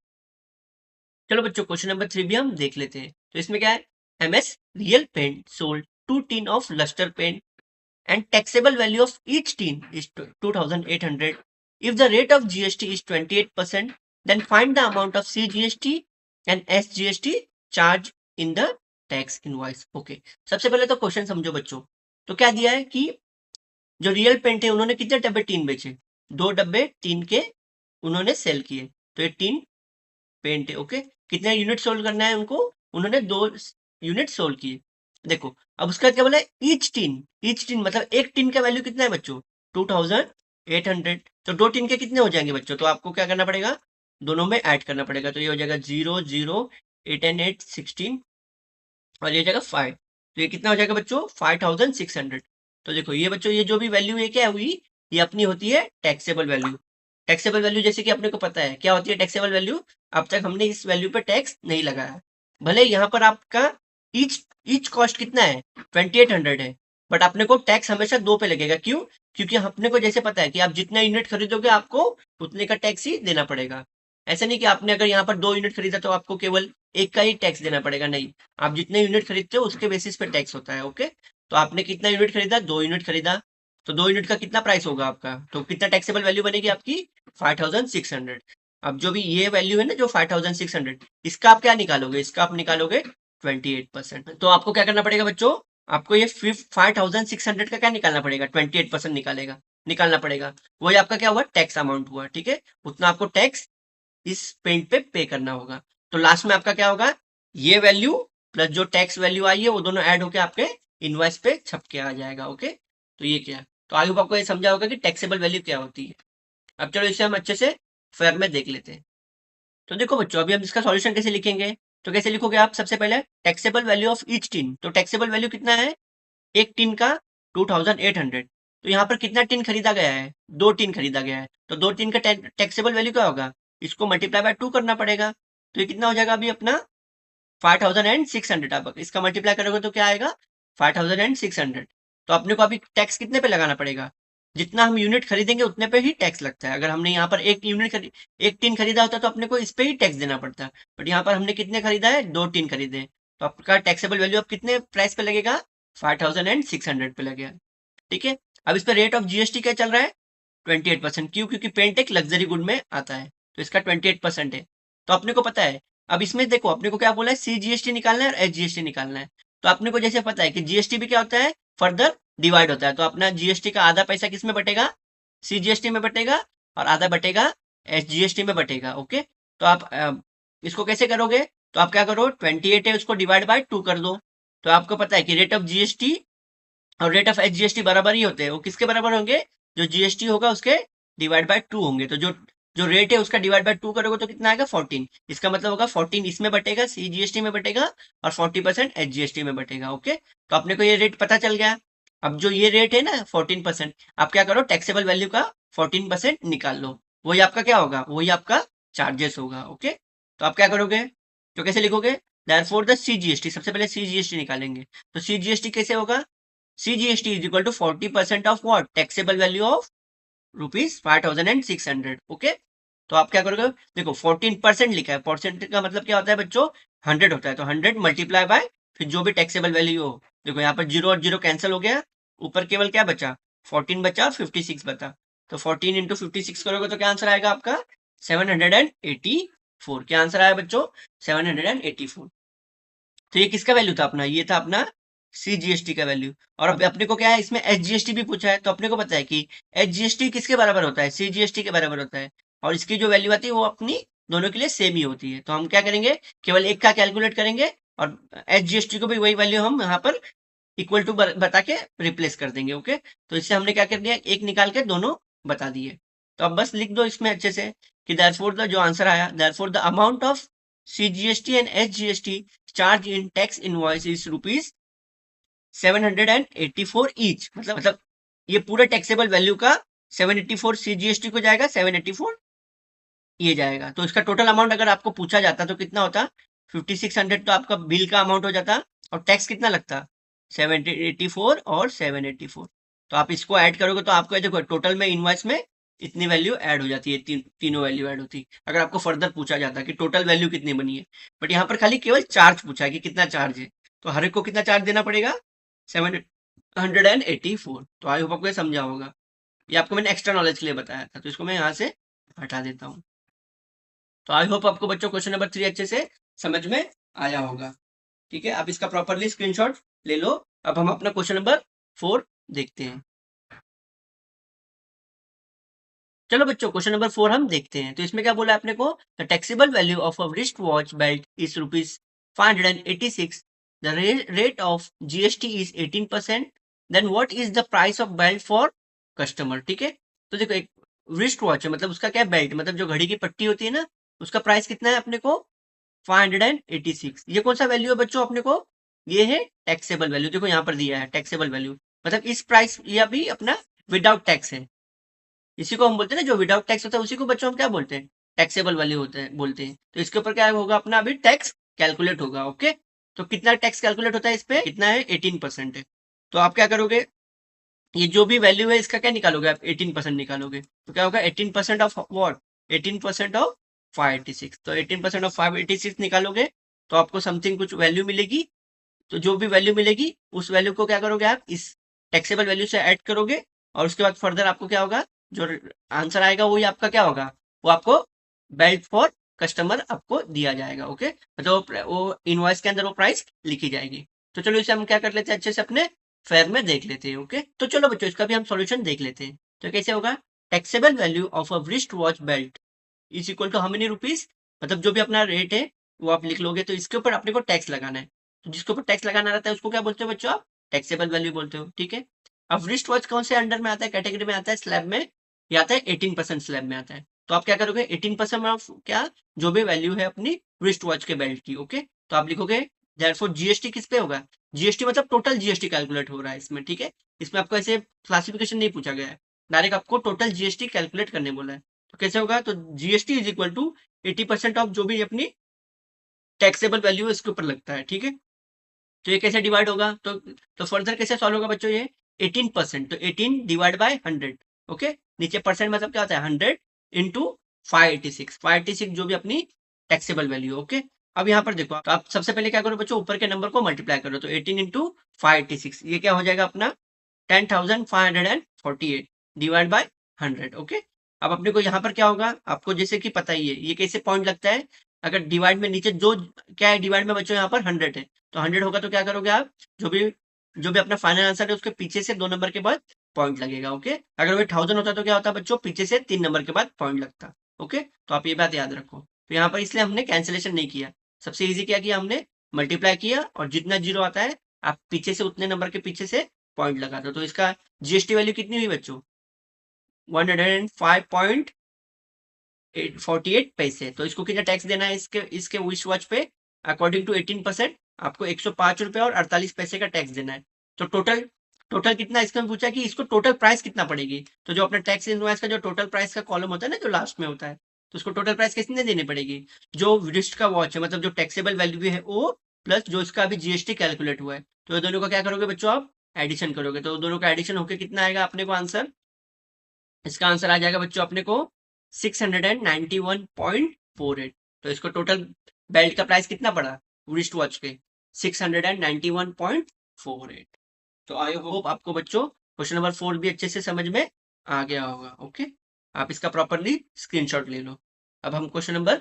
चलो बच्चों क्वेश्चन नंबर 3 भी हम देख लेते हैं। तो इसमें क्या है, MS real paint sold 2 tin of lustre paint and taxable value of each tin is 2,800. If the rate of GST is 28%, then find the amount of CGST and SGST charge in the tax invoice. Okay, सबसे पहले तो question समझो बच्चों। तो क्या दिया है कि जो रियल पेंट है उन्होंने कितने डब्बे टीन बेचे, 2 डब्बे टीन के उन्होंने सेल किए, तो ये टीन पेंट है। ओके, कितने यूनिट सोल्ड करना है उनको, उन्होंने 2 यूनिट सोल्ड किए। देखो अब उसका क्या बोला है, ईच टीन मतलब एक टीन का वैल्यू कितना है बच्चों, 2,800। तो 2 टीन के कितने हो जाएंगे बच्चों, तो आपको क्या करना पड़ेगा, दोनों में ऐड करना पड़ेगा। तो ये हो जाएगा 0 0 8 एंड 8 16, और ये हो जाएगा 5, तो ये कितना हो जाएगा बच्चों, 5,600। तो देखो ये बच्चों ये जो भी वैल्यू है क्या हुई, ये अपनी होती है टैक्सेबल वैल्यू। टैक्सेबल वैल्यू जैसे कि अपने को पता है क्या होती है टैक्सेबल वैल्यू, अब तक हमने इस वैल्यू पे टैक्स नहीं लगाया। भले यहाँ पर आपका ईच ईच कॉस्ट कितना है, 2,800 है, बट अपने को टैक्स हमेशा 2 पे लगेगा। क्यों, क्योंकि अपने को जैसे पता है कि आप जितना यूनिट खरीदोगे आपको उतने का टैक्स ही देना पड़ेगा। ऐसा नहीं कि आपने अगर यहाँ पर 2 यूनिट खरीदा तो आपको केवल एक का ही टैक्स देना पड़ेगा, नहीं, आप जितने यूनिट खरीदते हो उसके बेसिस पे टैक्स होता है। ओके, तो आपने कितना यूनिट खरीदा, 2 यूनिट खरीदा, तो 2 यूनिट का कितना प्राइस होगा आपका, तो कितना टैक्सेबल वैल्यू बनेगी आपकी, 5,600। अब जो भी ये वैल्यू है ना जो 5,600, इसका आप क्या निकालोगे, इसका आप निकालोगे 28%। तो आपको क्या करना पड़ेगा बच्चों, आपको ये 5,600 का क्या निकालना पड़ेगा, 28% निकालना पड़ेगा। वही आपका क्या हुआ, टैक्स अमाउंट हुआ। ठीक है, उतना आपको टैक्स इस पेंट पे करना होगा। तो लास्ट में आपका क्या होगा, ये वैल्यू प्लस जो टैक्स वैल्यू आई है वो दोनों ऐड होकर आपके इनवॉइस पे छप के आ जाएगा। ओके, तो ये क्या, तो आई होप आपको ये समझा होगा कि टैक्सेबल वैल्यू क्या होती है। अब चलो इसे हम अच्छे से फेयर में देख लेते हैं। तो देखो बच्चों अभी हम इसका सॉल्यूशन कैसे लिखेंगे, तो कैसे लिखोगे आप, सबसे पहले taxable value of each tin, तो टैक्सेबल वैल्यू कितना है, एक टीन का 2,800। तो यहाँ पर कितना टीन खरीदा गया है, 2 टीन खरीदा गया है, तो 2 टीन का टैक्सेबल वैल्यू क्या होगा, इसको मल्टीप्लाई बाय 2 करना पड़ेगा। तो ये कितना हो जाएगा अभी अपना 5,600। आप इसका मल्टीप्लाई करोगे तो क्या आएगा, 5,600। तो अपने को अभी टैक्स कितने पे लगाना पड़ेगा, जितना हम यूनिट खरीदेंगे उतने पे ही टैक्स लगता है। अगर हमने यहाँ पर एक टीन खरीदा होता तो अपने को इस पे ही टैक्स देना पड़ता है, बट यहाँ पर हमने कितने खरीदा है, 2 टीन खरीदे, तो आपका टैक्सेबल वैल्यू अब कितने प्राइस पे लगेगा, 5,600 पे लगेगा। ठीक है, अब इस पर रेट ऑफ जीएसटी क्या चल रहा है, 28%। क्यों, क्योंकि पेंट एक लग्जरी गुड में आता है, तो इसका 28% है। तो अपने को पता है, अब इसमें देखो अपने को क्या बोला है, CGST निकालना है और SGST निकालना है। तो अपने को जैसे पता है कि GST भी क्या होता है, फर्दर डिवाइड होता है, तो अपना GST का आधा पैसा किस में बटेगा, CGST में बटेगा, और आधा बटेगा SGST में बटेगा। ओके, तो आप इसको कैसे करोगे, तो आप क्या करो, 28 है उसको डिवाइड बाय 2 कर दो। तो आपको पता है कि रेट ऑफ जीएसटी और रेट ऑफ एचजीएसटी बराबर ही होते हैं। वो किसके बराबर होंगे, जो जीएसटी होगा उसके डिवाइड बाय 2 होंगे। तो जो जो रेट है उसका डिवाइड बाय 2 करोगे तो कितना आएगा, 14। इसका मतलब होगा 14 इसमें बटेगा, सीजीएसटी में बटेगा, और 40% एचजीएसटी में बटेगा। ओके, तो अपने को ये रेट पता चल गया। अब जो ये रेट है ना 14%, आप क्या करो, टैक्सेबल वैल्यू का 14% निकाल लो। वही आपका क्या होगा, वही आपका चार्जेस होगा। ओके, तो आप क्या करोगे, तो कैसे लिखोगे, देयरफॉर द सीजीएसटी, सबसे पहले सीजीएसटी निकालेंगे। तो सीजीएसटी कैसे होगा, CGST is equal to 40% of what? Taxable value of rupees 5,600। Okay, तो आप क्या करोगे, देखो 14% लिखा है, परसेंट का मतलब क्या होता है बच्चों, 100 होता है। तो 100 मल्टीप्लाई बाय फिर जो भी टैक्सेबल वैल्यू हो। देखो यहाँ पर जीरो और जीरो कैंसिल हो गया, ऊपर केवल क्या बचा, 14 बचा, 56 बचा। तो 14 इंटू 56 करोगे तो क्या आंसर आएगा आपका, 784। क्या आंसर आया बच्चों, 784। तो ये किसका वैल्यू था अपना, ये था अपना सीजीएसटी का वैल्यू। और अब अपने को क्या है, इसमें एचजीएसटी भी पूछा है, तो अपने को पता है कि एचजीएसटी किसके बराबर होता है, सीजीएसटी के बराबर होता है। और इसकी जो वैल्यू आती है वो अपनी दोनों के लिए सेम ही होती है। तो हम क्या करेंगे, केवल एक का कैलकुलेट करेंगे और एचजीएसटी को भी वही वैल्यू हम यहाँ पर इक्वल टू बता के रिप्लेस कर देंगे। ओके, तो इससे हमने क्या कर दिया, एक निकाल के दोनों बता दिए। तो अब बस लिख दो इसमें अच्छे से कि देयरफॉर द, जो आंसर आया, therefore the amount of CGST and HGST charge in tax invoice is rupees 784 each. मतलब ये पूरे टैक्सेबल वैल्यू का 784 सीजीएसटी को जाएगा, 784 ये जाएगा। तो इसका टोटल अमाउंट अगर आपको पूछा जाता तो कितना होता, 5600 तो आपका बिल का अमाउंट हो जाता, और टैक्स कितना लगता, 784 और 784। तो आप इसको ऐड करोगे तो आपको देखो टोटल में इनवॉइस में इतनी वैल्यू ऐड हो जाती है, तीनों वैल्यू ऐड होती। अगर आपको फर्दर पूछा जाता कि टोटल वैल्यू कितनी बनी है, बट यहाँ पर खाली केवल चार्ज पूछा है कि कितना चार्ज है। तो हर एक को कितना चार्ज देना पड़ेगा, 784। तो आई होप आपको ये समझा होगा। ये आपको मैंने एक्स्ट्रा नॉलेज के लिए बताया था, तो इसको मैं यहाँ से हटा देता हूँ। तो आई होप आपको बच्चों क्वेश्चन नंबर 3 अच्छे से समझ में आया होगा। ठीक है, आप इसका प्रॉपरली स्क्रीनशॉट ले लो। अब हम अपना क्वेश्चन नंबर 4 देखते हैं। चलो बच्चों, क्वेश्चन नंबर 4 हम देखते हैं। तो इसमें क्या बोला आपने को, the taxable value of a wrist watch belt is rupees 586, the rate of GST is 18%, then what is the price of belt for customer. ठीक है, तो देखो एक रिस्ट वॉच है, मतलब उसका क्या बेल्ट, मतलब जो घड़ी की पट्टी होती है ना, उसका प्राइस कितना है अपने को, 586। ये कौन सा वैल्यू है बच्चों अपने को, ये है टैक्सेबल वैल्यू। देखो यहाँ पर दिया है टैक्सेबल वैल्यू, मतलब इस प्राइस, ये अभी अपना विदाउट टैक्स है। इसी को हम बोलते हैं ना, जो विदाउट टैक्स होता है उसी को बच्चों हम क्या बोलते हैं, टैक्सेबल वैल्यू होता है बोलते हैं। तो इसके ऊपर क्या होगा अपना, अभी टैक्स कैलकुलेट होगा। ओके, तो कितना टैक्स कैलकुलेट होता है इस पे, कितना है, 18% है। तो आप क्या करोगे, ये जो भी वैल्यू है इसका क्या निकालोगे आप, 18% निकालोगे। तो क्या होगा, 18% ऑफ वॉट, 18% ऑफ 586। तो 18% ऑफ 586 निकालोगे तो आपको समथिंग कुछ वैल्यू मिलेगी। तो जो भी वैल्यू मिलेगी उस वैल्यू को क्या करोगे आप, इस टैक्सेबल वैल्यू से ऐड करोगे, और उसके बाद फर्दर आपको क्या होगा, जो आंसर आएगा वही आपका क्या होगा, वो आपको बेल्ट फॉर कस्टमर आपको दिया जाएगा। ओके, मतलब वो इनवॉइस के अंदर वो प्राइस लिखी जाएगी। तो चलो इसे हम क्या कर लेते हैं, अच्छे से अपने फेयर में देख लेते हैं। ओके, तो चलो बच्चों इसका भी हम सॉल्यूशन देख लेते हैं। तो कैसे होगा, taxable value of a wrist watch belt is equal to how many rupees, मतलब जो भी अपना रेट है वो आप लिख लोगे। तो इसके ऊपर अपने को टैक्स लगाना है। तो जिसके ऊपर टैक्स लगाना रहता है उसको क्या बोलते हो बच्चों आप, टैक्सेबल वैल्यू बोलते हो। ठीक है, अब रिस्ट वॉच कौन से अंडर में आता है, कैटेगरी में आता है, स्लैब में, या आता है 18% स्लैब में आता है। तो आप क्या करोगे, 18% ऑफ क्या, जो भी वैल्यू है अपनी रिस्ट वॉच के बेल्ट की। ओके, तो आप लिखोगे देयरफॉर जीएसटी किस पे होगा, जीएसटी मतलब टोटल जीएसटी कैलकुलेट हो रहा है इसमें। ठीक है, इसमें आपको ऐसे क्लासिफिकेशन नहीं पूछा गया है, डायरेक्ट आपको टोटल जीएसटी कैलकुलेट करने बोला है। तो कैसे होगा, तो GST is equal to 80% of जो भी अपनी टैक्सेबल वैल्यू है इसके ऊपर लगता है। ठीक है, तो ये कैसे डिवाइड होगा, तो फर्दर कैसे सॉल्व होगा बच्चों, ये 18%, तो 18 डिवाइड बाय 100। ओके, नीचे परसेंट मतलब क्या होता है, 100 इंटू 586, 586 जो भी अपनी टैक्सेबल वैल्यू। ओके, अब यहाँ पर देखो, तो आप सबसे पहले क्या करो बच्चों, ऊपर के नंबर को मल्टीप्लाई करो। तो 18 इंटू 586 ये क्या हो जाएगा अपना, 10,548 डिवाइड बाय 100। ओके, अब अपने को यहाँ पर क्या होगा, आपको जैसे कि पता ही है ये कैसे पॉइंट लगता है, अगर डिवाइड में नीचे जो क्या है, डिवाइड में बच्चों यहाँ पर 100 है, तो 100 होगा तो क्या करोगे आप, जो भी अपना फाइनल आंसर है उसके पीछे से 2 नंबर के बाद पॉइंट लगेगा। ओके, अगर वो 1000 होता तो क्या होता बच्चों, पीछे से 3 नंबर के बाद पॉइंट लगता। ओके, तो आप ये बात याद रखो। तो यहाँ पर इसलिए हमने कैंसिलेशन नहीं किया, सबसे इजी क्या किया हमने, मल्टीप्लाई किया और जितना जीरो आता है आप पीछे से उतने नंबर के पीछे से पॉइंट लगा दो। तो इसका जीएसटी वैल्यू कितनी हुई बच्चों, 105.48 पैसे। तो इसको कितना टैक्स देना है इसके इसके विश वॉच पे, अकॉर्डिंग टू 18% आपको 105 रुपए और 48 पैसे का टैक्स देना है। तो टोटल टोटल कितना इसका पूछा कि इसको टोटल प्राइस कितना पड़ेगी। तो जो अपना टैक्स इनवॉइस का जो टोटल प्राइस का कॉलम होता है ना, जो लास्ट में होता है, तो उसको टोटल प्राइस कितने देनी पड़ेगी, जो रिस्ट का वॉच है मतलब जो टैक्सेबल वैल्यू है वो प्लस जो इसका अभी जीएसटी कैलकुलेट हुआ है। तो ये दोनों का क्या करोगे बच्चों, आप एडिशन करोगे। तो दोनों का एडिशन होकर कितना आएगा अपने को आंसर, इसका आंसर आ जाएगा बच्चों अपने को 691.48। तो इसको टोटल बेल्ट का प्राइस कितना पड़ा रिस्ट वॉच के, 691.48। तो आई होप आपको बच्चों क्वेश्चन नंबर 4 भी अच्छे से समझ में आ गया होगा। ओके, आप इसका प्रॉपरली स्क्रीनशॉट ले लो। अब हम क्वेश्चन नंबर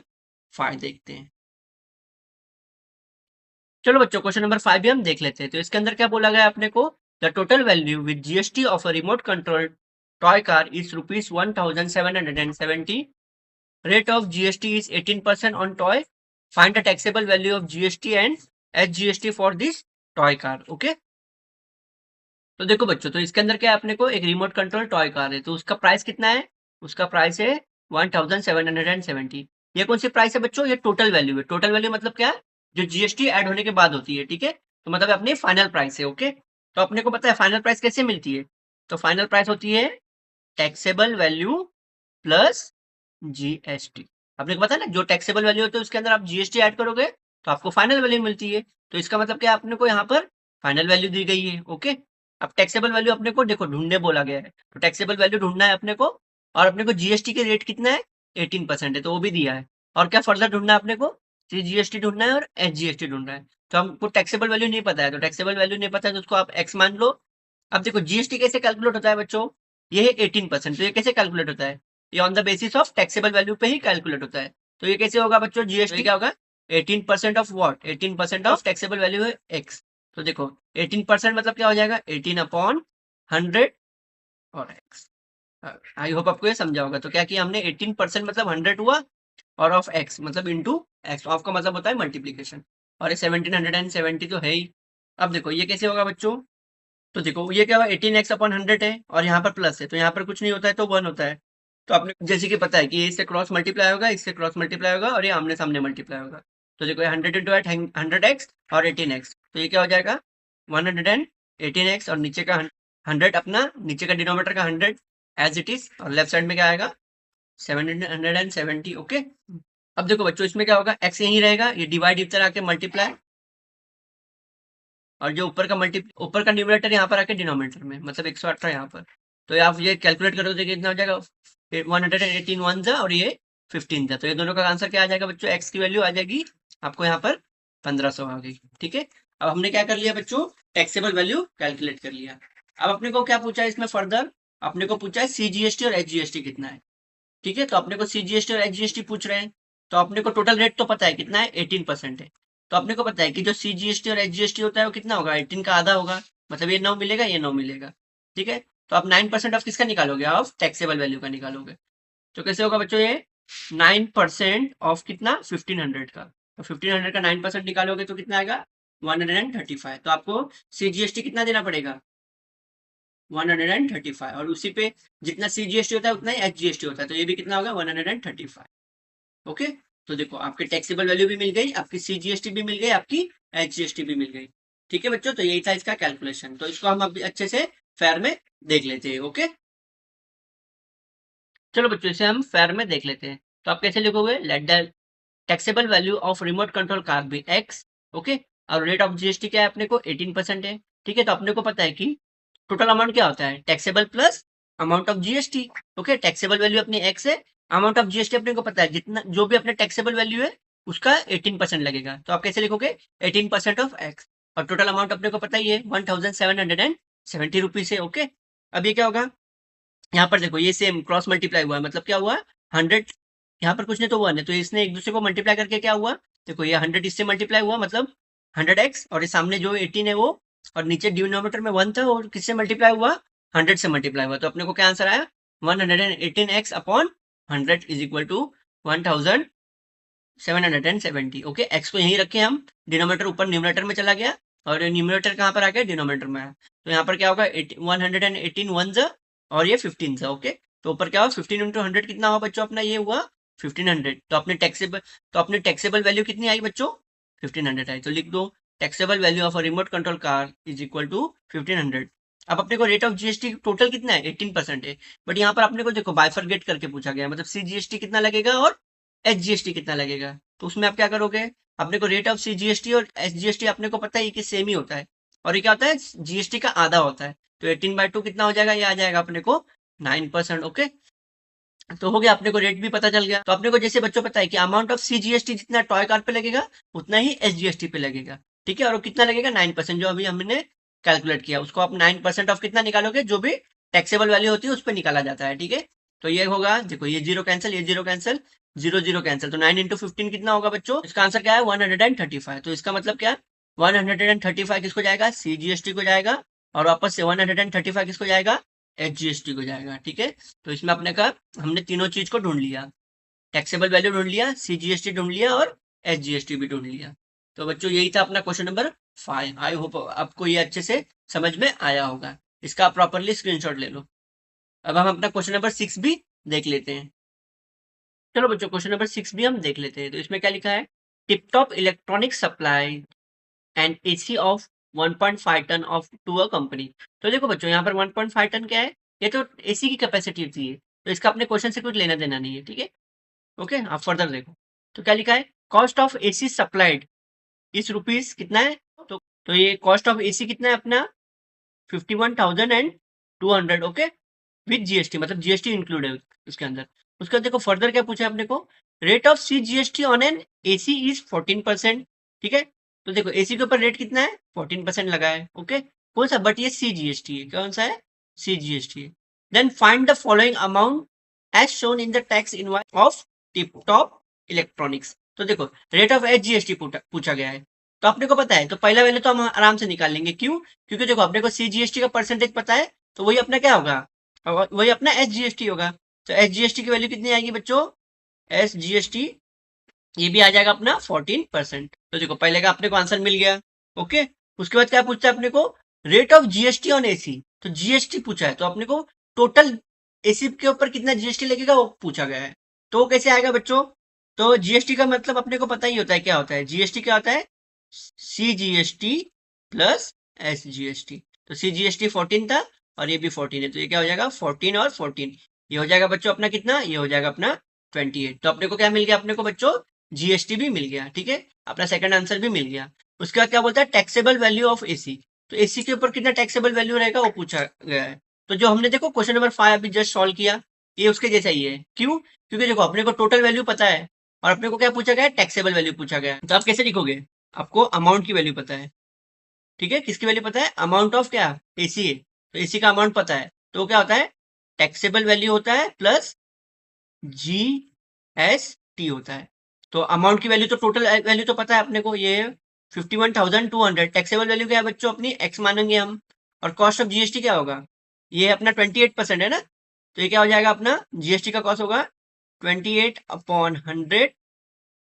5 देखते हैं। चलो बच्चों क्वेश्चन नंबर 5 भी हम देख लेते हैं। तो इसके अंदर क्या बोला गया है अपने को, the total value with GST of a remote control toy car is ₹1,770. Rate of GST is 18% on toy. Find the taxable value of GST and SGST for this toy car. Okay. तो देखो बच्चों, तो इसके अंदर क्या है अपने को, एक रिमोट कंट्रोल टॉय कार है। तो उसका प्राइस कितना है, उसका प्राइस है 1,770। ये कौन सी प्राइस है बच्चों, ये टोटल वैल्यू है। टोटल वैल्यू मतलब क्या है, जो जीएसटी ऐड होने के बाद होती है। ठीक है, तो मतलब अपनी फाइनल प्राइस है। ओके, तो अपने को पता है फाइनल प्राइस कैसे मिलती है। तो फाइनल प्राइस होती है टैक्सेबल वैल्यू प्लस जीएसटी। आपने को पता है ना, जो टैक्सेबल वैल्यू होती है उसके अंदर आप जीएसटी ऐड करोगे तो आपको फाइनल वैल्यू मिलती है। तो इसका मतलब क्या, आपने को यहाँ पर फाइनल वैल्यू दी गई है। ओके, अब टैक्सेबल वैल्यू अपने को देखो ढूंढने बोला गया है, तो टैक्सेबल वैल्यू ढूंढना है अपने को। और अपने को जीएसटी के रेट कितना है, 18% है, तो वो भी दिया है। और क्या फर्दर ढूंढना है अपने को, जीएसटी ढूंढना है और एसजीएसटी ढूंढना है। तो हमको टैक्सेबल वैल्यू नहीं पता है, तो टैक्सेबल वैल्यू नहीं पता है तो उसको आप एक्स मान लो। अब देखो जीएसटी कैसे कैलकुलेट होता है बच्चों, ये है 18%। तो ये कैसे कैलकुलेट होता है, ये on the basis of taxable value पे ही कैलकुलेट होता है। तो ये कैसे होगा बच्चों, जीएसटी क्या होगा, 18% of what, 18% of taxable value है एक्स। तो देखो 18% मतलब क्या हो जाएगा, 18/100 और एक्स। आई होप आपको ये समझा होगा। तो क्या किया हमने, 18% मतलब 100 हुआ और ऑफ एक्स मतलब इंटू एक्स, ऑफ का मतलब होता है मल्टीप्लीकेशन। और ये 1770 तो है ही। अब देखो ये कैसे होगा बच्चों, तो देखो ये क्या हुआ, 18x/100 है और यहाँ पर प्लस है, तो यहाँ पर कुछ नहीं होता है तो 1 होता है। तो आपने जैसे कि पता है कि ये इससे क्रॉस मल्टीप्लाई होगा, इससे क्रॉस मल्टीप्लाई होगा और ये आमने सामने मल्टीप्लाई होगा। तो देखो ये 100 इंटू 100x और 18x, तो ये क्या हो जाएगा 118x और नीचे का 100 अपना, नीचे का डिनोमीटर का 100 एज इट इज, और लेफ्ट साइड में क्या आएगा 770। ओके, अब देखो बच्चों इसमें क्या होगा, x यहीं रहेगा, ये डिवाइड इधर आके मल्टीप्लाई, और जो ऊपर का न्यूमरेटर यहाँ पर आके डिनोमिनेटर में, मतलब 118 यहाँ पर। तो आप ये कैलकुलेट करोगे तो कितना हो जाएगा, 118 वन जा और ये 15 जा। तो ये दोनों का आंसर क्या आ जाएगा बच्चों, एक्स की वैल्यू आ जाएगी आपको यहाँ पर 1500 आ गई। ठीक है, अब हमने क्या कर लिया बच्चों, टैक्सेबल वैल्यू कैलकुलेट कर लिया। अब अपने को क्या पूछा है इसमें फर्दर, अपने को पूछा है सीजीएसटी और एचजीएसटी कितना है। ठीक है, तो अपने को सीजीएसटी और एचजीएसटी पूछ रहे हैं, तो अपने को टोटल रेट तो पता है कितना है, 18% है। तो अपने को पता है कि जो सीजीएसटी और एचजीएसटी होता है वो कितना होगा, 18 का आधा होगा, मतलब ये 9 मिलेगा, ये 9 मिलेगा। ठीक है, तो आप 9% ऑफ किसका निकालोगे, ऑफ टैक्सेबल वैल्यू का निकालोगे। तो कैसे होगा बच्चों, ये 9% ऑफ कितना, 1500 का। तो 1500 का 9% निकालोगे तो कितना आएगा 135। तो आपको सीजीएसटी कितना देना पड़ेगा, 135, और उसी पे जितना सीजीएसटी होता है उतना ही एचजीएसटी होता है, तो ये भी कितना होगा 135। ओके, तो देखो आपके टैक्सेबल वैल्यू भी मिल गई, आपकी सीजीएसटी भी मिल गई, आपकी एचजीएसटी भी मिल गई। ठीक है बच्चों, तो यही था इसका कैलकुलेशन। तो इसको हम अभी अच्छे से फेयर में देख लेते हैं। ओके, चलो बच्चों इसे हम फेयर में देख लेते हैं। तो आप कैसे लिखोगे, let the taxable value of remote control car be X. Okay, और रेट ऑफ जीएसटी क्या है अपने को, 18% है। ठीक है, तो अपने को पता है कि टोटल अमाउंट क्या होता है, taxable plus amount of GST. Okay, taxable value अपनी एक्स है, अमाउंट ऑफ जीएसटी अपने को पता है, जितना जो भी अपने टैक्सेबल वैल्यू है उसका 18% लगेगा। तो आप कैसे लिखोगे, 18% ऑफ एक्स, और टोटल अमाउंट अपने को पता ही है 1770 रुपीज है। ओके, अब ये क्या होगा, यहाँ पर देखो ये सेम क्रॉस मल्टीप्लाई हुआ है, मतलब क्या हुआ 100, यहाँ पर कुछ नहीं तो 1 है, तो इसने एक दूसरे को मल्टीप्लाई करके क्या हुआ, देखो ये 100 इससे मल्टीप्लाई हुआ मतलब 100x, और ये सामने जो 18 है वो, और नीचे डिनोमिनेटर में 1 था और किससे मल्टीप्लाई हुआ, 100 से मल्टीप्लाई हुआ। तो अपने को क्या आंसर आया, 118x upon 100 is equal to 770। Okay, X को यहीं रखे हम, डिनोमिनेटर ऊपर न्यूमरेटर में चला गया और न्यूमरेटर कहाँ पर आ गया, डिनोमिनेटर में आया। तो यहाँ पर क्या होगा, 118 वन ज़ा और ये 15 ज़ा। ओके, तो ऊपर क्या हुआ, 15 इंटू 100 कितना हुआ बच्चों अपना, ये हुआ 1500। तो अपने टैक्सेबल वैल्यू कितनी आई बच्चों, 1500 आई। तो लिख दो, taxable value of a remote control car is equal to 1500। अब अपने को रेट ऑफ जीएसटी टोटल कितना है, 18% है। बट यहाँ पर अपने को देखो बाइफरगेट करके पूछा गया है, मतलब सीजीएसटी कितना लगेगा और एचजीएसटी कितना लगेगा। तो उसमें आप क्या करोगे, अपने को रेट ऑफ सीजीएसटी और एचजीएसटी अपने को पता है कि सेम ही होता है, और ये क्या होता है, जीएसटी का आधा होता है। तो 18/2 कितना हो जाएगा, ये आ जाएगा अपने को 9%। ओके, तो हो गया, अपने को रेट भी पता चल गया। तो अपने को जैसे बच्चों पता है कि अमाउंट ऑफ सीजीएसटी जितना टॉय कार पे लगेगा उतना ही एसजीएसटी पे लगेगा। ठीक है, और कितना लगेगा, 9%, जो अभी हमने कैलकुलेट किया उसको आप 9% ऑफ कितना निकालोगे, जो भी टैक्सेबल वैल्यू होती है उस पर निकाला जाता है। ठीक है, तो ये होगा, देखो ये जीरो कैंसिल, ये zero cancel, zero zero cancel, तो 9 इंटू 15 कितना होगा बच्चों, इसका आंसर क्या है, 135। तो इसका मतलब क्या है, 135 किसको जाएगा, सीजीएसटी को जाएगा, और वापस से 135 किसको जाएगा, एचजीएसटी को जाएगा। ठीक है, तो इसमें अपने का हमने तीनों चीज को ढूंढ लिया, टैक्सेबल वैल्यू ढूंढ लिया, सीजीएसटी ढूंढ लिया और एचजीएसटी भी ढूंढ लिया। तो बच्चों यही था अपना क्वेश्चन नंबर 5। आई होप आपको ये अच्छे से समझ में आया होगा, इसका आप प्रॉपरली स्क्रीनशॉट ले लो। अब हम अपना क्वेश्चन नंबर 6 भी देख लेते हैं। चलो बच्चों, क्वेश्चन नंबर 6 भी हम देख लेते हैं। तो इसमें क्या लिखा है, Tiptop electronic supply and AC of 1.5 ton of to a company. तो देखो बच्चों, यहाँ पर 1.5 टन क्या है, ये तो एसी की कैपेसिटी होती है, तो इसका अपने क्वेश्चन से कुछ लेना देना नहीं है। ठीक है, ओके, आप फर्दर देखो। तो क्या लिखा है, कॉस्ट ऑफ एसी सप्लाइड इस रुपीज कितना है, तो ये कॉस्ट ऑफ एसी कितना है अपना, 51,200। ओके, विद जीएसटी, मतलब जीएसटी इंक्लूड है उसके अंदर। उसके बाद देखो फर्दर क्या पूछा है अपने को, rate of CGST on an AC is 14%। ठीक है, तो देखो एसी के ऊपर रेट कितना है, 14% लगा है। ओके, कौन सा, बट ये सी जीएसटी है, कौन सा है, सी जीएसटी है। Then find the following amount as shown in the tax invoice of Tiptop electronics. तो देखो रेट ऑफ एच जीएसटी पूछा गया है, तो अपने को पता है, तो पहला वैल्यू तो हम आराम से निकाल लेंगे। क्यों, क्योंकि देखो अपने को सी जीएसटी का परसेंटेज पता है, तो वही अपना क्या होगा, और वही अपना एस जीएसटी होगा। तो एस जीएसटी की वैल्यू कितनी आएगी बच्चों, एस जीएसटी ये भी आ जाएगा अपना 14%। तो देखो पहले का अपने को आंसर मिल गया। ओके, उसके बाद क्या पूछता है अपने को, rate of GST on AC. तो जीएसटी पूछा है, तो अपने को टोटल एसी के ऊपर कितना जीएसटी लगेगा वो पूछा गया है। तो वो कैसे आएगा बच्चों, तो जीएसटी का मतलब अपने को पता ही होता है क्या होता है, जीएसटी क्या होता है, CGST plus SGST. तो सी जीएसटी 14 था और ये भी 14 है, तो ये क्या हो जाएगा, 14 और 14, ये हो जाएगा बच्चों अपना कितना, ये हो जाएगा अपना 28। तो अपने को क्या मिल गया, अपने को बच्चों जीएसटी भी मिल गया। ठीक है, अपना सेकंड आंसर भी मिल गया। उसके बाद क्या बोलता है, टैक्सेबल वैल्यू ऑफ एसी। तो एसी के ऊपर कितना टैक्सेबल वैल्यू रहेगा वो पूछा गया है। तो जो हमने देखो क्वेश्चन नंबर 5 अभी जस्ट सॉल्व किया, ये उसके जैसा ही है। क्यों, क्योंकि देखो अपने को टोटल वैल्यू पता है और अपने को क्या पूछा गया है, टैक्सेबल वैल्यू पूछा गया है। तो आप कैसे लिखोगे, आपको अमाउंट की वैल्यू पता है। ठीक है, किसकी वैल्यू पता है, अमाउंट ऑफ क्या, एसी है, तो एसी का अमाउंट पता है, तो क्या होता है, टैक्सेबल वैल्यू होता है प्लस जी एस टी होता है। तो अमाउंट की वैल्यू तो टोटल वैल्यू तो पता है अपने को, ये 51,200। टैक्सेबल वैल्यू क्या है बच्चों अपनी, एक्स मानेंगे हम, और कॉस्ट ऑफ जीएसटी क्या होगा, ये अपना 28% है ना, तो ये क्या हो जाएगा अपना, जीएसटी का कॉस्ट होगा 28/100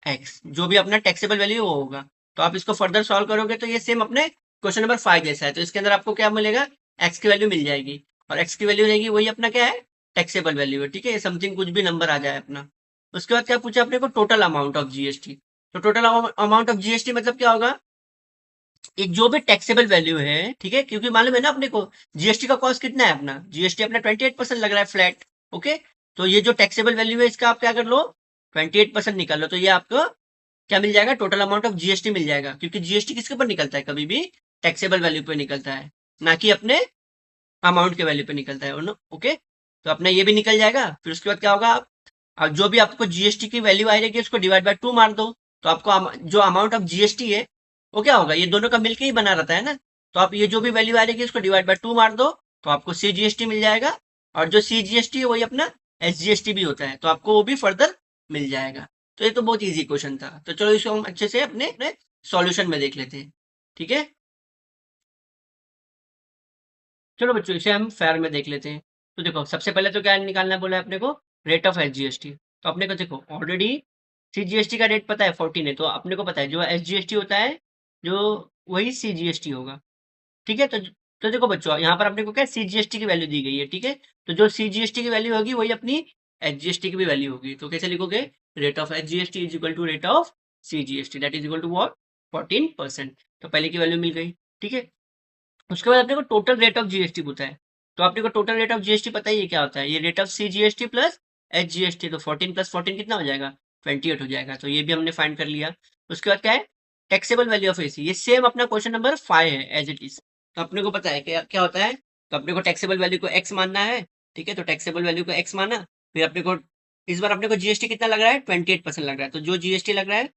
एक्स, जो भी अपना टैक्सेबल वैल्यू वो होगा। तो आप इसको फर्दर सॉल्व करोगे तो ये सेम अपने क्वेश्चन नंबर 5 जैसा है। तो इसके अंदर आपको क्या मिलेगा, एक्स की वैल्यू मिल जाएगी, और एक्स की वैल्यू रहेगी वही अपना क्या है, टैक्सेबल वैल्यू है। ठीक है, समथिंग कुछ भी नंबर आ जाए अपना। उसके बाद क्या पूछा अपने को, टोटल अमाउंट ऑफ जीएसटी। तो टोटल अमाउंट ऑफ जीएसटी मतलब क्या होगा, ये जो भी टैक्सेबल वैल्यू है। ठीक है, क्योंकि मालूम है ना अपने को जीएसटी का कॉस्ट कितना है अपना, जीएसटी अपना 28% लग रहा है फ्लैट। ओके, तो ये जो टैक्सेबल वैल्यू है इसका आप क्या कर लो, 28% निकाल लो, तो ये आपको क्या मिल जाएगा, टोटल अमाउंट ऑफ जीएसटी मिल जाएगा। क्योंकि जीएसटी किसके ऊपर निकलता है, कभी भी टैक्सेबल वैल्यू पे निकलता है, ना कि अपने अमाउंट के वैल्यू पे निकलता है। ओके, तो अपना ये भी निकल जाएगा। फिर उसके बाद क्या होगा, अब जो भी आपको जीएसटी की वैल्यू आ रहेगी उसको डिवाइड बाय 2 मार दो, तो आपको जो अमाउंट ऑफ जीएसटी है वो क्या होगा, ये दोनों का मिलके ही बना रहता है ना। तो आप ये जो भी वैल्यू आ रहेगी उसको डिवाइड बाय 2 मार दो, तो आपको सी जीएसटी मिल जाएगा। और जो सी जीएसटी है वही अपना एस जीएसटी भी होता है, तो आपको वो भी फर्दर मिल जाएगा। तो ये तो बहुत ईजी क्वेश्चन था। तो चलो इसको हम अच्छे से अपने अपने सॉल्यूशन में देख लेते हैं। ठीक है, चलो बच्चों इसे हम फेयर में देख लेते हैं। तो देखो सबसे पहले तो क्या निकालना बोला है अपने को, रेट ऑफ एच जीएसटी। तो अपने को देखो ऑलरेडी सीजीएसटी का रेट पता है 14 है, तो अपने को पता है जो एसजीएसटी होता है जो वही सीजीएसटी होगा। ठीक है, तो देखो बच्चों यहाँ पर अपने को क्या सीजीएसटी की वैल्यू दी गई है। ठीक है, तो जो सीजीएसटी की वैल्यू होगी वही अपनी एचजीएसटी की भी वैल्यू होगी। तो कैसे लिखोगे, rate of SGST is equal to rate of CGST that is equal to what 14%। तो पहले की वैल्यू मिल गई। ठीक है, उसके बाद अपने को टोटल रेट ऑफ जीएसटी पूछा है। तो अपने को टोटल रेट ऑफ जीएसटी पता ही है क्या होता है, ये rate of CGST plus HGST. तो 14 प्लस 14 कितना हो जाएगा, 28 हो जाएगा। तो ये भी हमने फाइंड कर लिया। उसके बाद क्या है, टैक्सेबल वैल्यू ऑफ एसी। ये सेम अपना क्वेश्चन नंबर 5 है एज इट इज। तो अपने को पता है क्या क्या होता है। तो अपने को टैक्सेबल वैल्यू को एक्स मानना है। ठीक है, तो टैक्सेबल वैल्यू को एक्स माना। फिर अपने को इस बार अपने को जीएसटी कितना लग रहा है, 28% लग रहा है। तो जो जीएसटी लग रहा है